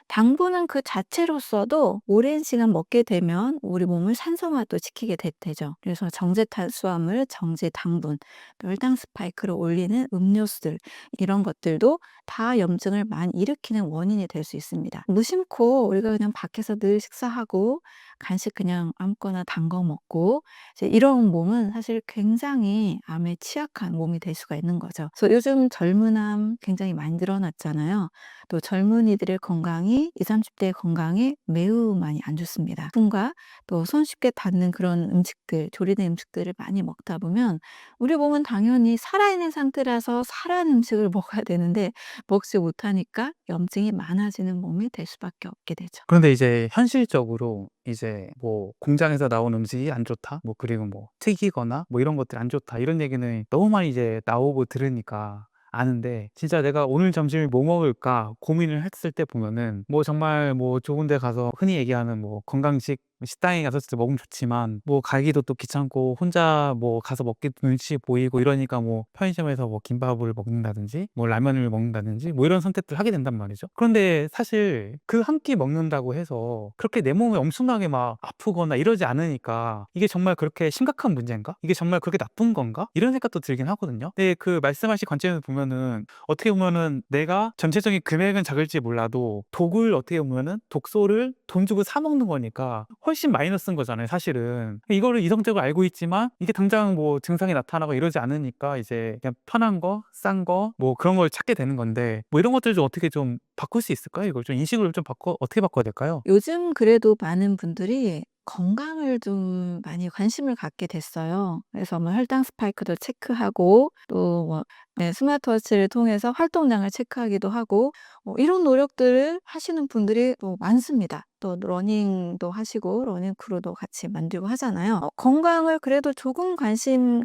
당분은 그 자체로서도 오랜 시간 먹게 되면 우리 몸을 산소화도 시키게 되죠. 그래서 정제 탄수화물, 정제 당분, 또 혈당 스파이크를 올리는 음료수들, 이런 것들도 다 염증을 많이 일으키는 원인이 될 수 있습니다. 무심코 우리가 그냥 밖에서 늘 식사하고 간식 그냥 아무거나 단 거 먹고 이제 이런 몸은 사실 굉장히 암에 취약한 몸이 될 수가 있는 거죠. 그래서 요즘 젊은암 굉장히 많이 늘어났잖아요. 또 젊은이들의 건강이 20-30대의 건강에 매우 많이 안 좋습니다. 분과 또 손쉽게 닿는 그런 음식들, 조리된 음식들을 많이 먹다 보면 우리 몸은 당연히 살아있는 상태라서 살아있는 음식을 먹어야 되는데 먹지 못하니까 염증이 많아지는 몸이 될 수밖에 없게 되죠. 그런데 이제 현실적으로 이제 뭐 "공장에서 나온 음식이 안 좋다." 뭐 그리고 뭐 "튀기거나 뭐 이런 것들이 안 좋다." 이런 얘기는 너무 많이 이제 나오고 들으니까 아는데, 진짜 '내가 오늘 점심에 뭐 먹을까?' 고민을 했을 때 보면은 뭐 정말 뭐 좋은 데 가서 흔히 얘기하는 뭐 건강식 식당에 가서 진짜 먹으면 좋지만 뭐 가기도 또 귀찮고 혼자 뭐 가서 먹기 눈치 보이고 이러니까 뭐 편의점에서 뭐 김밥을 먹는다든지 뭐 라면을 먹는다든지 뭐 이런 선택들을 하게 된단 말이죠. 그런데 사실 그 한 끼 먹는다고 해서 그렇게 내 몸이 엄청나게 막 아프거나 이러지 않으니까 '이게 정말 그렇게 심각한 문제인가? 이게 정말 그렇게 나쁜 건가?' 이런 생각도 들긴 하거든요. 근데 그 말씀하신 관점에서 보면은 어떻게 보면은 내가 전체적인 금액은 작을지 몰라도 독을 어떻게 보면은 독소를 돈 주고 사 먹는 거니까 훨씬 마이너스인 거잖아요, 사실은. 이거를 이성적으로 알고 있지만 이게 당장 뭐 증상이 나타나고 이러지 않으니까 이제 그냥 편한 거, 싼 거 뭐 그런 걸 찾게 되는 건데, 뭐 이런 것들 좀 어떻게 좀 바꿀 수 있을까요? 이걸 좀 인식을 좀 어떻게 바꿔야 될까요? 요즘 그래도 많은 분들이 건강을 좀 많이 관심을 갖게 됐어요. 그래서 뭐 혈당 스파이크도 체크하고 또 뭐 네 스마트워치를 통해서 활동량을 체크하기도 하고 이런 노력들을 하시는 분들이 또 많습니다. 또 러닝도 하시고 러닝 크루도 같이 만들고 하잖아요. 건강을 그래도 조금 관심만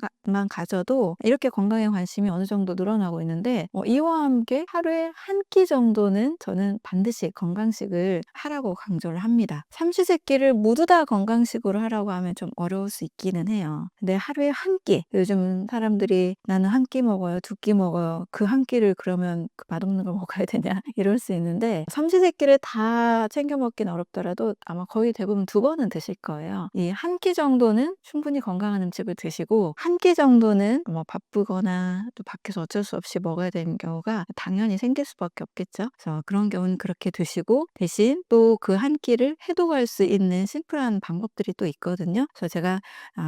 가져도 이렇게 건강에 관심이 어느 정도 늘어나고 있는데 이와 함께 하루에 한 끼 정도는 저는 반드시 건강식을 하라고 강조를 합니다. 삼시세끼를 모두 다 건강식으로 하라고 하면 좀 어려울 수 있기는 해요. 근데 하루에 한 끼, 요즘 사람들이 "나는 한 끼 먹어요. 두 끼 먹어요." 그 한 끼를 그러면 그 맛없는 걸 먹어야 되냐 이럴 수 있는데 삼시세끼를 다 챙겨 먹긴 어렵더라도 아마 거의 대부분 두 번은 드실 거예요. 이 한 끼 정도는 충분히 건강한 음식을 드시고 한 끼 정도는 뭐 바쁘거나 또 밖에서 어쩔 수 없이 먹어야 되는 경우가 당연히 생길 수밖에 없겠죠. 그래서 그런 경우는 그렇게 드시고 대신 또 그 한 끼를 해독할 수 있는 심플한 방법들이 또 있거든요. 그래서 제가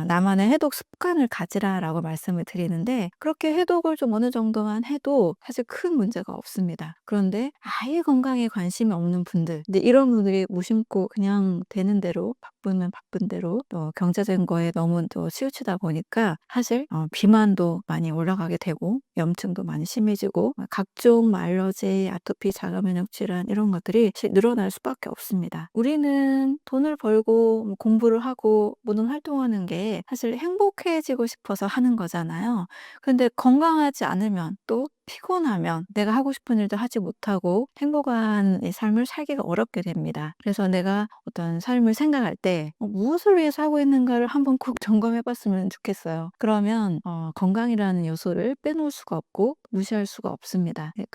나만의 해독 습관을 가지라라고 말씀을 드리는데 그렇게 해독을 좀 어느 정도만 해도 사실 큰 문제가 없습니다. 그런데 아예 건강에 관심이 없는 분들, 근데 이런 분들이 무심코 그냥 되는 대로 바쁘면 바쁜 대로 또 경제적인 거에 너무 또 치우치다 보니까 사실 비만도 많이 올라가게 되고 염증도 많이 심해지고 각종 뭐 알러지, 아토피, 자가 면역 질환 이런 것들이 사실 늘어날 수밖에 없습니다. 우리는 돈을 벌고 뭐 공부를 하고 모든 활동하는 게 사실 행복해지고 싶어서 하는 거잖아요. 근데 건강하지 않으면 또 피곤하면 내가 하고 싶은 일도 하지 못하고 행복한 이 삶을 살기가 어렵게 됩니다. 그래서 내가 어떤 삶을 생각할 때 무엇을 위해서 하고 있는가를 한번 꼭 점검해 봤으면 좋겠어요. 그러면 건강이라는 요소를 빼놓을 수가 없고 무시할 수가 없습니다. 네,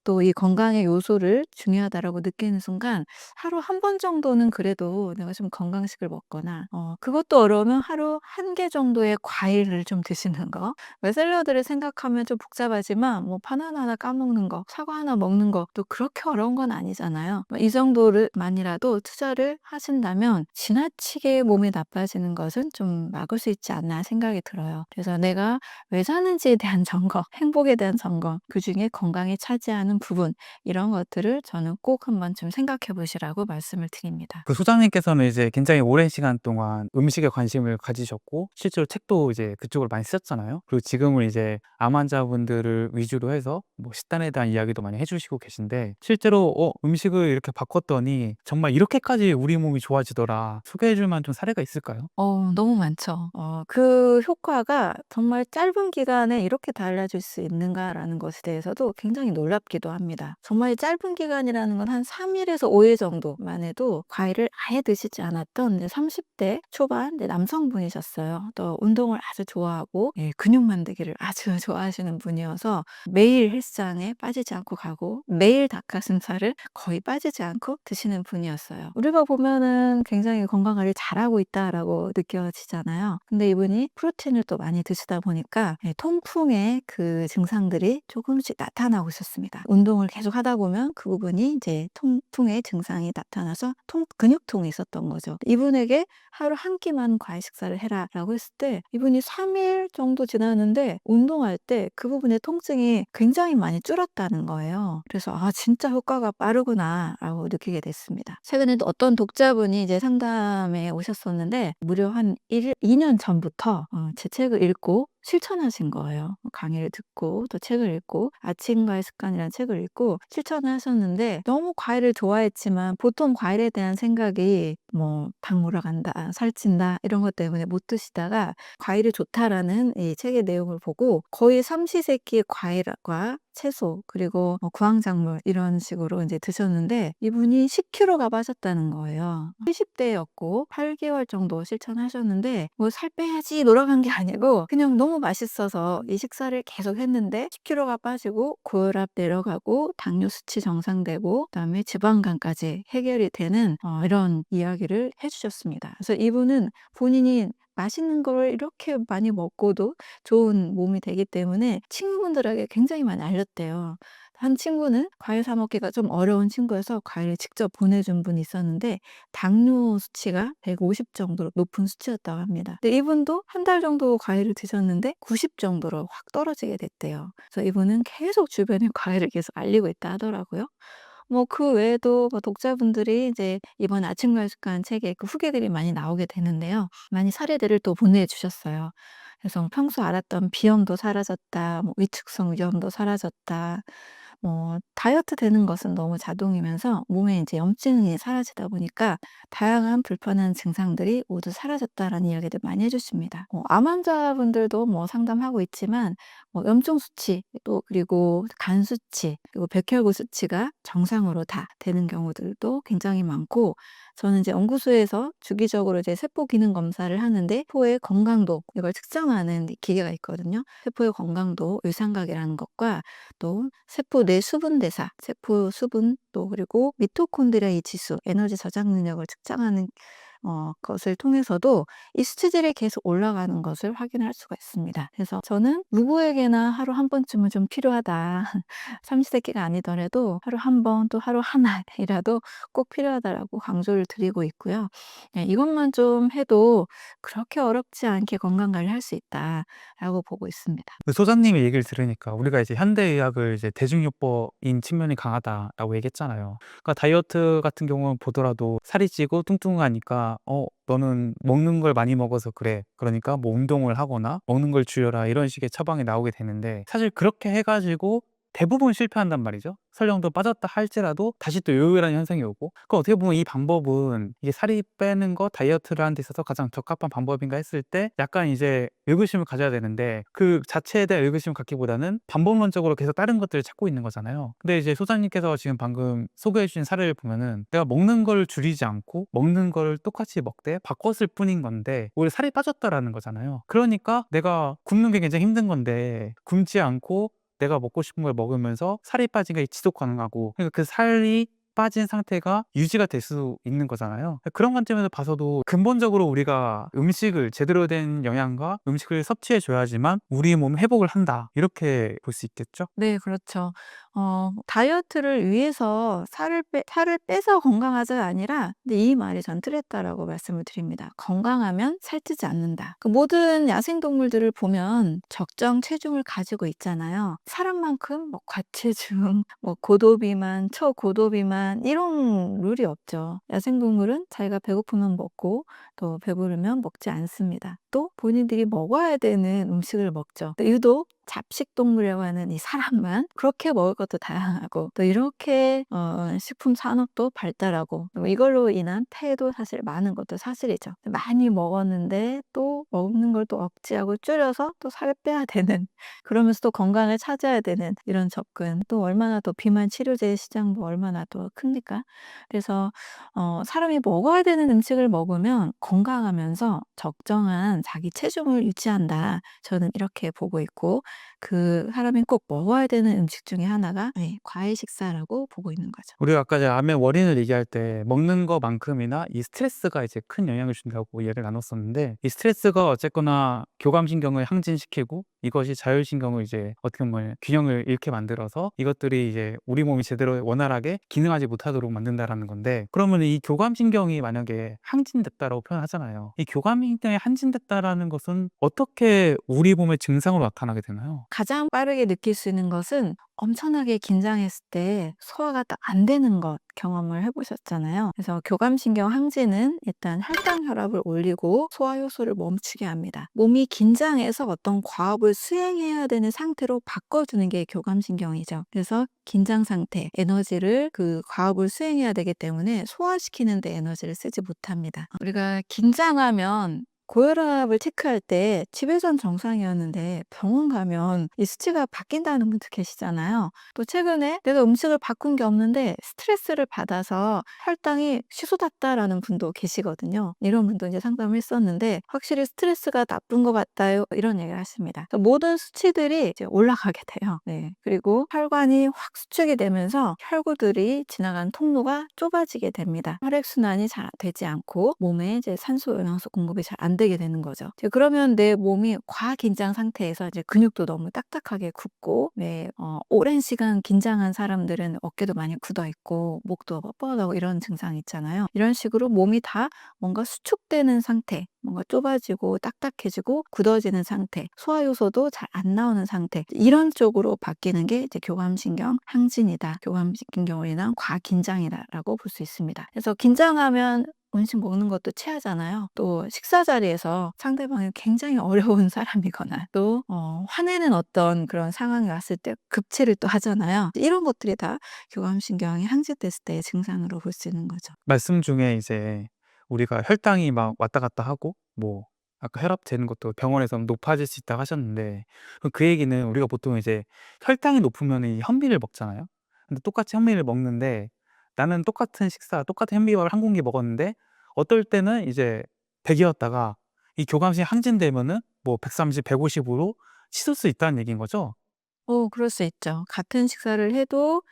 또 이 건강의 요소를 중요하다라고 느끼는 순간 하루 한 번 정도는 그래도 내가 좀 건강식을 먹거나 그것도 어려우면 하루 한 개 정도의 과일을 좀 드시는 거. 왜 샐러드를 생각하면 좀 복잡하지만 뭐 바나나 하나 까먹는 거, 사과 하나 먹는 것도 그렇게 어려운 건 아니잖아요. 이 정도를 만이라도 투자를 하신다면 지나치게 몸이 나빠지는 것은 좀 막을 수 있지 않나 생각이 들어요. 그래서 내가 왜 사는지에 대한 점검, 행복에 대한 점검, 그중에 건강이 차지하는 부분 이런 것들을 저는 꼭 한번 좀 생각해 보시라고 말씀을 드립니다. 그 소장님께서는 이제 굉장히 오랜 시간 동안 음식에 관심을 가지셨고 실제로 책도 이제 그쪽으로 많이 쓰셨잖아요. 그리고 지금은 이제 암 환자분들을 위주로 해서 뭐 식단에 대한 이야기도 많이 해주시고 계신데, 실제로 음식을 이렇게 바꿨더니 정말 이렇게까지 우리 몸이 좋아지더라, 소개해 줄 만한 좀 사례가 있을까요? 너무 많죠. 그 효과가 정말 짧은 기간에 이렇게 달라질 수 있는가라는 것에 대해서도 굉장히 놀랍기도 하기도 합니다. 정말 짧은 기간이라는 건 한 3일에서 5일 정도만 해도 과일을 아예 드시지 않았던 이제 30대 초반 남성분이셨어요. 또 운동을 아주 좋아하고 근육 만들기를 아주 좋아하시는 분이어서 매일 헬스장에 빠지지 않고 가고 매일 닭가슴살을 거의 빠지지 않고 드시는 분이었어요. 우리가 보면은 굉장히 건강 관리를 잘하고 있다라고 느껴지잖아요. 근데 이분이 프로틴을 또 많이 드시다 보니까 통풍의 그 증상들이 조금씩 나타나고 있었습니다. 운동을 계속 하다 보면 그 부분이 이제 통풍의 증상이 나타나서 근육통이 있었던 거죠. 이분에게 하루 한 끼만 과일 식사를 해라라고 했을 때 이분이 3일 정도 지났는데 운동할 때 그 부분의 통증이 굉장히 많이 줄었다는 거예요. 그래서 '아 진짜 효과가 빠르구나.'라고 느끼게 됐습니다. 최근에도 어떤 독자분이 이제 상담에 오셨었는데 무려 한 2년 전부터 제 책을 읽고 실천하신 거예요. 강의를 듣고 또 책을 읽고 아침과의 습관이라는 책을 읽고 실천을 하셨는데 너무 과일을 좋아했지만 보통 과일에 대한 생각이 뭐 '당 몰아간다. 살찐다.' 이런 것 때문에 못 드시다가 과일이 좋다라는 이 책의 내용을 보고 거의 삼시세끼 과일과 채소 그리고 구황작물 이런 식으로 인제 드셨는데 이분이 10kg가 빠졌다는 거예요. 70 대였고 8개월 정도 실천하셨는데 뭐 '살 빼야지.' 놀아간 게 아니고 그냥 너무 맛있어서 이 식사를 계속 했는데 10kg가 빠지고 고혈압 내려가고 당뇨 수치 정상되고 그다음에 지방간까지 해결이 되는 이런 이야기를 해 주셨습니다. 그래서 이분은 본인이 맛있는 걸 이렇게 많이 먹고도 좋은 몸이 되기 때문에 친구분들에게 굉장히 많이 알렸대요. 한 친구는 과일 사 먹기가 좀 어려운 친구여서 과일을 직접 보내준 분이 있었는데 당뇨 수치가 150 정도로 높은 수치였다고 합니다. 근데 이분도 한 달 정도 과일을 드셨는데 90 정도로 확 떨어지게 됐대요. 그래서 이분은 계속 주변에 과일을 계속 알리고 있다 하더라고요. 뭐 그 외에도 뭐 독자분들이 이제 이번 아침과의 습관 책에 그 후기들이 많이 나오게 되는데요. 많이 사례들을 또 보내주셨어요. 그래서 평소 알았던 비염도 사라졌다, 뭐 위축성 위염도 사라졌다, 뭐 다이어트 되는 것은 너무 자동이면서 몸에 이제 염증이 사라지다 보니까 다양한 불편한 증상들이 모두 사라졌다라는 이야기들 많이 해주십니다. 암 환자분들도 뭐 상담하고 있지만 뭐 염증 수치 또 그리고 간 수치 그리고 백혈구 수치가 정상으로 다 되는 경우들도 굉장히 많고 저는 이제 연구소에서 주기적으로 이제 세포 기능 검사를 하는데 세포의 건강도 이걸 측정하는 기계가 있거든요. 세포의 건강도 위상각이라는 것과 또 세포 내 수분 대사, 세포 수분 또 그리고 미토콘드리아의 지수, 에너지 저장 능력을 측정하는 것을 통해서도 이 수치들이 계속 올라가는 것을 확인할 수가 있습니다. 그래서 저는 누구에게나 하루 한 번쯤은 좀 필요하다. 삼시세끼가 아니더라도 하루 한 번 또 하루 하나이라도 꼭 필요하다라고 강조를 드리고 있고요. 이것만 좀 해도 그렇게 어렵지 않게 건강 관리할 수 있다라고 보고 있습니다. 그 소장님의 얘기를 들으니까 우리가 이제 현대의학을 이제 대중요법인 측면이 강하다라고 얘기했잖아요. 그러니까 다이어트 같은 경우는 보더라도 살이 찌고 뚱뚱하니까 너는 먹는 걸 많이 먹어서 그래. 그러니까 뭐 운동을 하거나 먹는 걸 줄여라 이런 식의 처방이 나오게 되는데 사실 그렇게 해 가지고 대부분 실패한단 말이죠. 설령도 빠졌다 할지라도 다시 또 요요라는 현상이 오고 그러니까 어떻게 보면 이 방법은 이게 살이 빼는 거 다이어트를 하는 데 있어서 가장 적합한 방법인가 했을 때 약간 이제 의구심을 가져야 되는데 그 자체에 대한 의구심을 갖기보다는 반복론적으로 계속 다른 것들을 찾고 있는 거잖아요. 근데 이제 소장님께서 지금 방금 소개해 주신 사례를 보면은 내가 먹는 걸 줄이지 않고 먹는 걸 똑같이 먹되 바꿨을 뿐인 건데 오히려 살이 빠졌다라는 거잖아요. 그러니까 내가 굶는 게 굉장히 힘든 건데 굶지 않고 내가 먹고 싶은 걸 먹으면서 살이 빠진 게 지속 가능하고 그러니까 그 살이 빠진 상태가 유지가 될 수 있는 거잖아요. 그런 관점에서 봐서도 근본적으로 우리가 음식을 제대로 된 영양과 음식을 섭취해 줘야지만 우리 몸 회복을 한다. 이렇게 볼 수 있겠죠? 네 그렇죠. 다이어트를 위해서 살을 빼서 건강하자가 아니라 근데 이 말이 전 틀렸다라고 말씀을 드립니다. 건강하면 살찌지 않는다. 그 모든 야생동물들을 보면 적정 체중을 가지고 있잖아요. 사람만큼 뭐 과체중, 뭐 고도비만, 초고도비만 이런 룰이 없죠. 야생동물은 자기가 배고프면 먹고 또 배부르면 먹지 않습니다. 또 본인들이 먹어야 되는 음식을 먹죠. 근데 유독 잡식 동물이라고 하는 이 사람만 그렇게 먹을 것도 다양하고 또 이렇게 식품 산업도 발달하고 또 이걸로 인한 폐도 사실 많은 것도 사실이죠. 많이 먹었는데 또 먹는 걸 또 억제하고 줄여서 또 살을 빼야 되는 그러면서 또 건강을 찾아야 되는 이런 접근 또 얼마나 또 비만 치료제 시장도 얼마나 또 큽니까? 그래서 사람이 먹어야 되는 음식을 먹으면 건강하면서 적정한 자기 체중을 유지한다. 저는 이렇게 보고 있고 그 사람이 꼭 먹어야 되는 음식 중에 하나가 과일 식사라고 보고 있는 거죠. 우리가 아까 이제 암의 원인을 얘기할 때 먹는 거만큼이나 이 스트레스가 이제 큰 영향을 준다고 얘기를 나눴었는데, 이 스트레스가 어쨌거나 교감신경을 항진시키고 이것이 자율신경을 이제 어떻게 보면 균형을 잃게 만들어서 이것들이 이제 우리 몸이 제대로 원활하게 기능하지 못하도록 만든다라는 건데, 그러면 이 교감신경이 만약에 항진됐다라고 표현하잖아요. 이 교감신경이 항진됐다라는 것은 어떻게 우리 몸의 증상으로 나타나게 되나요? 가장 빠르게 느낄 수 있는 것은 엄청나게 긴장했을 때 소화가 딱 안 되는 것 경험을 해보셨잖아요. 그래서 교감신경 항진은 일단 혈당 혈압을 올리고 소화 효소를 멈추게 합니다. 몸이 긴장해서 어떤 과업을 수행해야 되는 상태로 바꿔주는 게 교감신경이죠. 그래서 긴장 상태, 에너지를 그 과업을 수행해야 되기 때문에 소화시키는 데 에너지를 쓰지 못합니다. 우리가 긴장하면 고혈압을 체크할 때 집에선 정상이었는데 병원 가면 이 수치가 바뀐다는 분들 계시잖아요. 또 최근에 내가 음식을 바꾼 게 없는데 스트레스를 받아서 혈당이 치솟았다라는 분도 계시거든요. 이런 분도 이제 상담을 했었는데 확실히 스트레스가 나쁜 것 같아요. 이런 얘기를 하십니다. 그래서 모든 수치들이 이제 올라가게 돼요. 네. 그리고 혈관이 확 수축이 되면서 혈구들이 지나가는 통로가 좁아지게 됩니다. 혈액순환이 잘 되지 않고 몸에 이제 산소 영양소 공급이 잘 안 되게 되는 거죠. 이제 그러면 내 몸이 과긴장 상태에서 이제 근육도 너무 딱딱하게 굳고 오랜 시간 긴장한 사람들은 어깨도 많이 굳어 있고 목도 뻣뻣하고 이런 증상이 있잖아요. 이런 식으로 몸이 다 뭔가 수축되는 상태, 뭔가 좁아지고 딱딱해지고 굳어지는 상태, 소화 요소도 잘 안 나오는 상태 이런 쪽으로 바뀌는 게 이제 교감신경 항진이다. 교감신경으로 인한 과긴장이다라고 볼 수 있습니다. 그래서 긴장하면 음식 먹는 것도 체하잖아요. 또 식사 자리에서 상대방이 굉장히 어려운 사람이거나 또 화내는 어떤 그런 상황이 왔을 때 급체를 또 하잖아요. 이런 것들이 다 교감신경이 항진됐을 때의 증상으로 볼 수 있는 거죠. 말씀 중에 이제 우리가 혈당이 막 왔다 갔다 하고 뭐 아까 혈압 재는 것도 병원에서 높아질 수 있다고 하셨는데, 그럼 그 얘기는 우리가 보통 이제 혈당이 높으면 이 현미를 먹잖아요. 근데 똑같이 현미를 먹는데 나는 똑같은 식사, 똑같은 현미밥을 한 공기 먹었는데 어떨 때는 이제 100 이었다가 이 교감신이 항진되면은 뭐 130, 150으로 치솟을 수 있다는 얘기인 거죠? 그럴 수 있죠. 같은 식사를 해도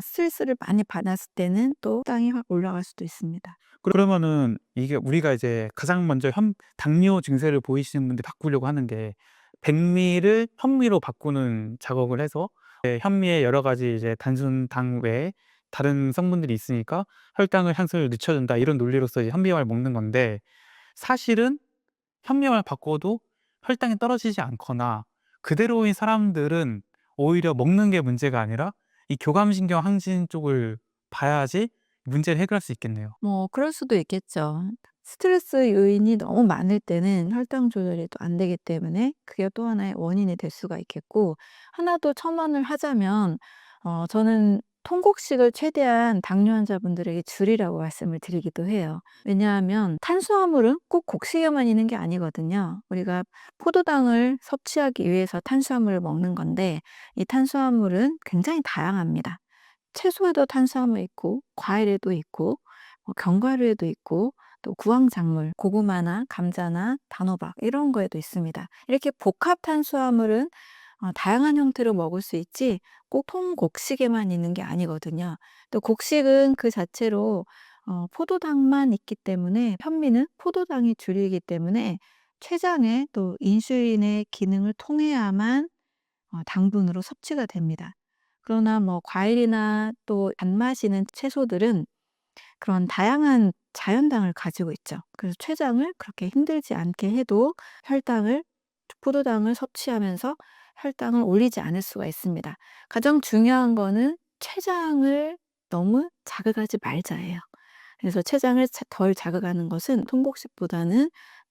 스트레스를 많이 받았을 때는 또 혈당이 확 올라갈 수도 있습니다. 그러면은 이게 우리가 이제 가장 먼저 당뇨 증세를 보이시는 분들이 바꾸려고 하는 게 백미를 현미로 바꾸는 작업을 해서 현미에 여러 가지 이제 단순 당 외에 다른 성분들이 있으니까 혈당을 향상을 늦춰준다, 이런 논리로서 이제 현미밥을 먹는 건데, 사실은 현미밥을 바꿔도 혈당이 떨어지지 않거나 그대로인 사람들은 오히려 먹는 게 문제가 아니라 이 교감신경 항진 쪽을 봐야지 문제를 해결할 수 있겠네요. 그럴 수도 있겠죠. 스트레스 요인이 너무 많을 때는 혈당 조절이 또 안 되기 때문에 그게 또 하나의 원인이 될 수가 있겠고 하나 더 첨언을 하자면 저는 통곡식을 최대한 당뇨 환자분들에게 줄이라고 말씀을 드리기도 해요. 왜냐하면 탄수화물은 꼭 곡식에만 있는 게 아니거든요. 우리가 포도당을 섭취하기 위해서 탄수화물을 먹는 건데 이 탄수화물은 굉장히 다양합니다. 채소에도 탄수화물 있고 과일에도 있고 견과류에도 있고 또 구황작물, 고구마나 감자나 단호박 이런 거에도 있습니다. 이렇게 복합 탄수화물은 다양한 형태로 먹을 수 있지 꼭 통곡식에만 있는 게 아니거든요. 또 곡식은 그 자체로 포도당만 있기 때문에 현미는 포도당이 주류이기 때문에 췌장에 또 인슐린의 기능을 통해야만 당분으로 섭취가 됩니다. 그러나 뭐 과일이나 또 단맛 있는 채소들은 그런 다양한 자연당을 가지고 있죠. 그래서 췌장을 그렇게 힘들지 않게 해도 혈당을 포도당을 섭취하면서 혈당을 올리지 않을 수가 있습니다. 가장 중요한 거는 췌장을 너무 자극하지 말자예요. 그래서 췌장을 덜 자극하는 것은 통곡식보다는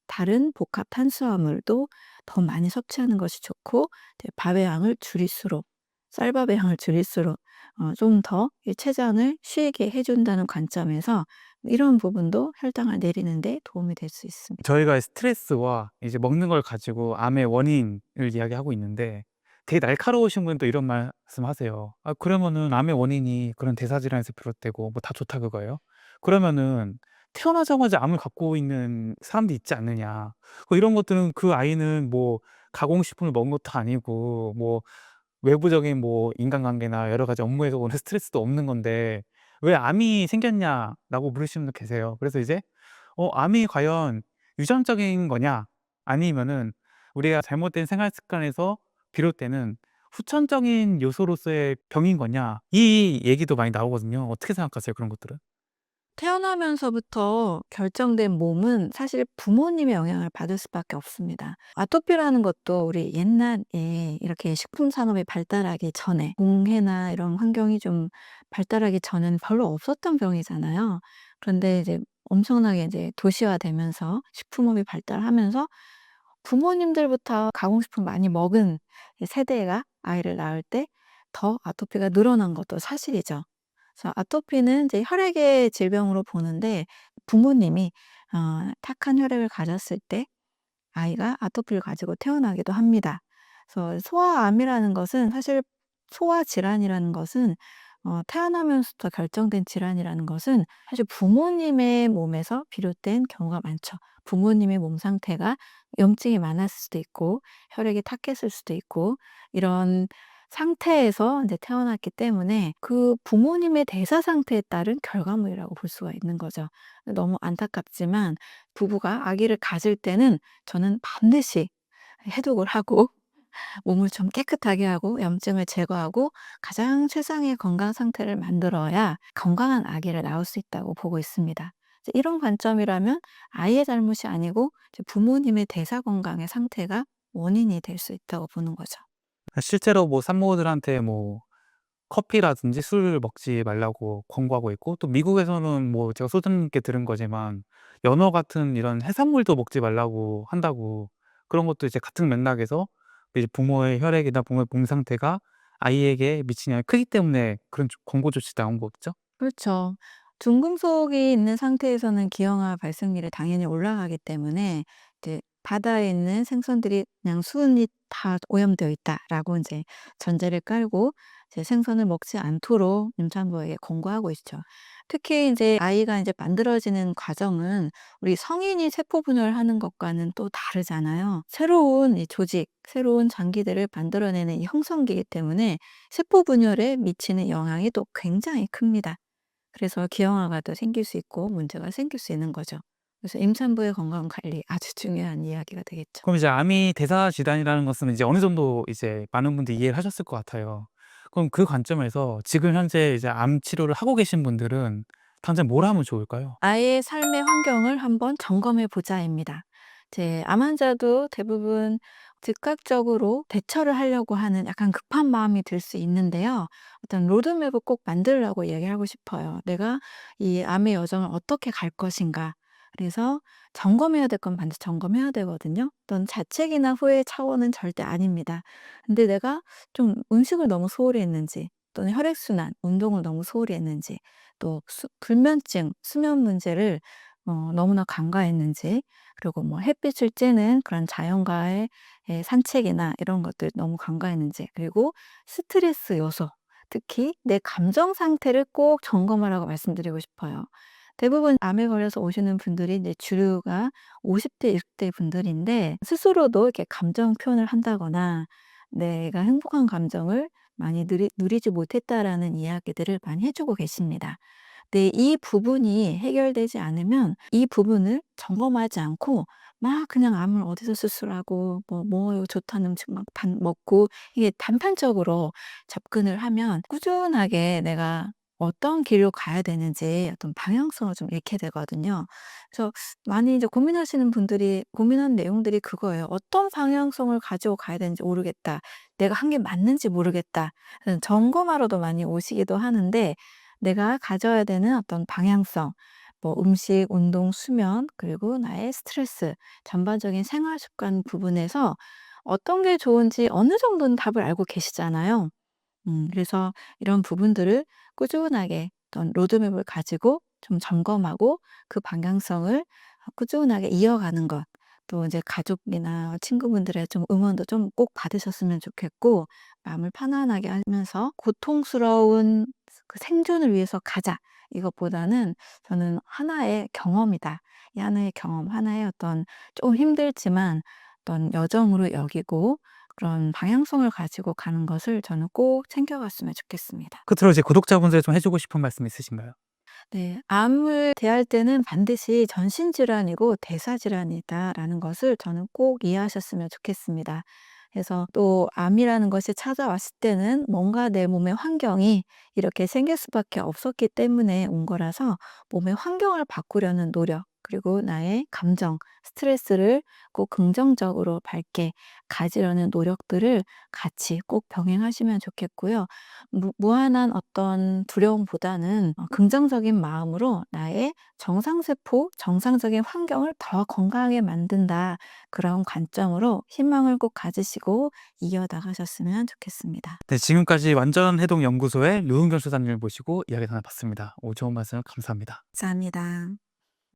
다른 복합 탄수화물도 더 많이 섭취하는 것이 좋고, 이제 밥의 양을 줄일수록, 쌀밥의 양을 줄일수록 좀 더 이 췌장을 쉬게 해 준다는 관점에서 이런 부분도 혈당을 내리는 데 도움이 될 수 있습니다. 저희가 스트레스와 이제 먹는 걸 가지고 암의 원인을 이야기하고 있는데 되게 날카로우신 분은 또 이런 말씀하세요. "아 그러면은 암의 원인이 그런 대사 질환에서 비롯되고 뭐 다 좋다 그거예요? 그러면은 태어나자마자 암을 갖고 있는 사람도 있지 않느냐. 이런 것들은 그 아이는 뭐 가공식품을 먹은 것도 아니고 뭐 외부적인 뭐 인간관계나 여러 가지 업무에서 오는 스트레스도 없는 건데 왜 암이 생겼냐?"라고 물으시는 분도 계세요. 그래서 이제 암이 과연 유전적인 거냐 아니면은 우리가 잘못된 생활 습관에서 비롯되는 후천적인 요소로서의 병인 거냐, 이 얘기도 많이 나오거든요. 어떻게 생각하세요, 그런 것들은? 태어나면서부터 결정된 몸은 사실 부모님의 영향을 받을 수밖에 없습니다. 아토피라는 것도 우리 옛날에 이렇게 식품 산업이 발달하기 전에, 공해나 이런 환경이 좀 발달하기 전에는 별로 없었던 병이잖아요. 그런데 이제 엄청나게 이제 도시화되면서 식품업이 발달하면서 부모님들부터 가공식품 많이 먹은 이 세대가 아이를 낳을 때 더 아토피가 늘어난 것도 사실이죠. 그래서 아토피는 이제 혈액의 질병으로 보는데, 부모님이 탁한 혈액을 가졌을 때 아이가 아토피를 가지고 태어나기도 합니다. 그래서 소아암이라는 것은 사실, 소아 질환이라는 것은 태어나면서부터 결정된 질환이라는 것은 사실 부모님의 몸에서 비롯된 경우가 많죠. 부모님의 몸 상태가 염증이 많았을 수도 있고 혈액이 탁했을 수도 있고, 이런 상태에서 이제 태어났기 때문에 그 부모님의 대사 상태에 따른 결과물이라고 볼 수가 있는 거죠. 너무 안타깝지만 부부가 아기를 가질 때는 저는 반드시 해독을 하고 몸을 좀 깨끗하게 하고 염증을 제거하고 가장 최상의 건강 상태를 만들어야 건강한 아기를 낳을 수 있다고 보고 있습니다. 이제 이런 관점이라면 아이의 잘못이 아니고 이제 부모님의 대사 건강의 상태가 원인이 될 수 있다고 보는 거죠. 실제로 뭐 산모들한테 뭐 커피라든지 술을 먹지 말라고 권고하고 있고, 또 미국에서는 뭐 제가 소장님께 들은 거지만 연어 같은 이런 해산물도 먹지 말라고 한다고, 그런 것도 이제 같은 맥락에서 이제 부모의 혈액이나 부모의 몸 상태가 아이에게 미치는 영향이 크기 때문에 그런 권고 조치 나온 거겠죠? 그렇죠. 중금속이 있는 상태에서는 기형아 발생률이 당연히 올라가기 때문에 이제 바다에 있는 생선들이 그냥 수은이 다 오염되어 있다라고 이제 전제를 깔고 이제 생선을 먹지 않도록 임산부에게 권고하고 있죠. 특히 이제 아이가 이제 만들어지는 과정은 우리 성인이 세포 분열하는 것과는 또 다르잖아요. 새로운 이 조직, 새로운 장기들을 만들어내는 이 형성기이기 때문에 세포 분열에 미치는 영향이 또 굉장히 큽니다. 그래서 기형아가 또 생길 수 있고 문제가 생길 수 있는 거죠. 그래서 임산부의 건강 관리 아주 중요한 이야기가 되겠죠. 그럼 이제 암이 대사 질환이라는 것은 이제 어느 정도 이제 많은 분들이 이해를 하셨을 것 같아요. 그럼 그 관점에서 지금 현재 이제 암 치료를 하고 계신 분들은 당장 뭘 하면 좋을까요? 아이의 삶의 환경을 한번 점검해 보자입니다. 이제 암 환자도 대부분 즉각적으로 대처를 하려고 하는 약간 급한 마음이 들 수 있는데요. 어떤 로드맵을 꼭 만들라고 얘기하고 싶어요. 내가 이 암의 여정을 어떻게 갈 것인가. 그래서 점검해야 될 건 반드시 점검해야 되거든요. 어떤 자책이나 후회 차원은 절대 아닙니다. 근데 내가 좀 음식을 너무 소홀히 했는지, 또는 혈액순환, 운동을 너무 소홀히 했는지, 또 불면증, 수면 문제를 너무나 간과했는지, 그리고 뭐 햇빛을 쬐는 그런 자연과의 산책이나 이런 것들 너무 간과했는지, 그리고 스트레스 요소, 특히 내 감정 상태를 꼭 점검하라고 말씀드리고 싶어요. 대부분 암에 걸려서 오시는 분들이 이제 주류가 50대, 60대 분들인데, 스스로도 이렇게 감정 표현을 한다거나 내가 행복한 감정을 많이 누리지 못했다라는 이야기들을 많이 해 주고 계십니다. 네, 이 부분이 해결되지 않으면 이 부분을 점검하지 않고 막 그냥 암을 어디서 수술하고 뭐 좋다는 음식 막 먹고, 이게 단편적으로 접근을 하면 꾸준하게 내가 어떤 길로 가야 되는지 어떤 방향성을 좀 잃게 되거든요. 그래서 많이 이제 고민하시는 분들이 고민하는 내용들이 그거예요. '어떤 방향성을 가지고 가야 되는지 모르겠다. 내가 한 게 맞는지 모르겠다.' 점검하러도 많이 오시기도 하는데, 내가 가져야 되는 어떤 방향성, 뭐 음식, 운동, 수면, 그리고 나의 스트레스, 전반적인 생활 습관 부분에서 어떤 게 좋은지 어느 정도는 답을 알고 계시잖아요. 그래서 이런 부분들을 꾸준하게 어떤 로드맵을 가지고 좀 점검하고 그 방향성을 꾸준하게 이어가는 것. 또 이제 가족이나 친구분들의 좀 응원도 좀 꼭 받으셨으면 좋겠고, 마음을 편안하게 하면서 '고통스러운 그 생존을 위해서 가자.' 이것보다는 저는 '하나의 경험이다.' 이 하나의 경험, 하나의 어떤 좀 힘들지만 어떤 여정으로 여기고 그런 방향성을 가지고 가는 것을 저는 꼭 챙겨갔으면 좋겠습니다. 끝으로 이제 구독자분들 좀 해 주고 싶은 말씀 있으신가요? 네. 암을 대할 때는 반드시 전신질환이고 대사질환이다라는 것을 저는 꼭 이해하셨으면 좋겠습니다. 그래서 또 암이라는 것이 찾아왔을 때는 뭔가 내 몸의 환경이 이렇게 생길 수밖에 없었기 때문에 온 거라서 몸의 환경을 바꾸려는 노력, 그리고 나의 감정, 스트레스를 꼭 긍정적으로 밝게 가지려는 노력들을 같이 꼭 병행하시면 좋겠고요. 무한한 어떤 두려움보다는 긍정적인 마음으로 나의 정상세포, 정상적인 환경을 더 건강하게 만든다. 그런 관점으로 희망을 꼭 가지시고 이어나가셨으면 좋겠습니다. 네, 지금까지 완전해동 연구소의 류은경 소장님을 모시고 이야기 나눠봤습니다. 좋은 말씀 감사합니다. 감사합니다.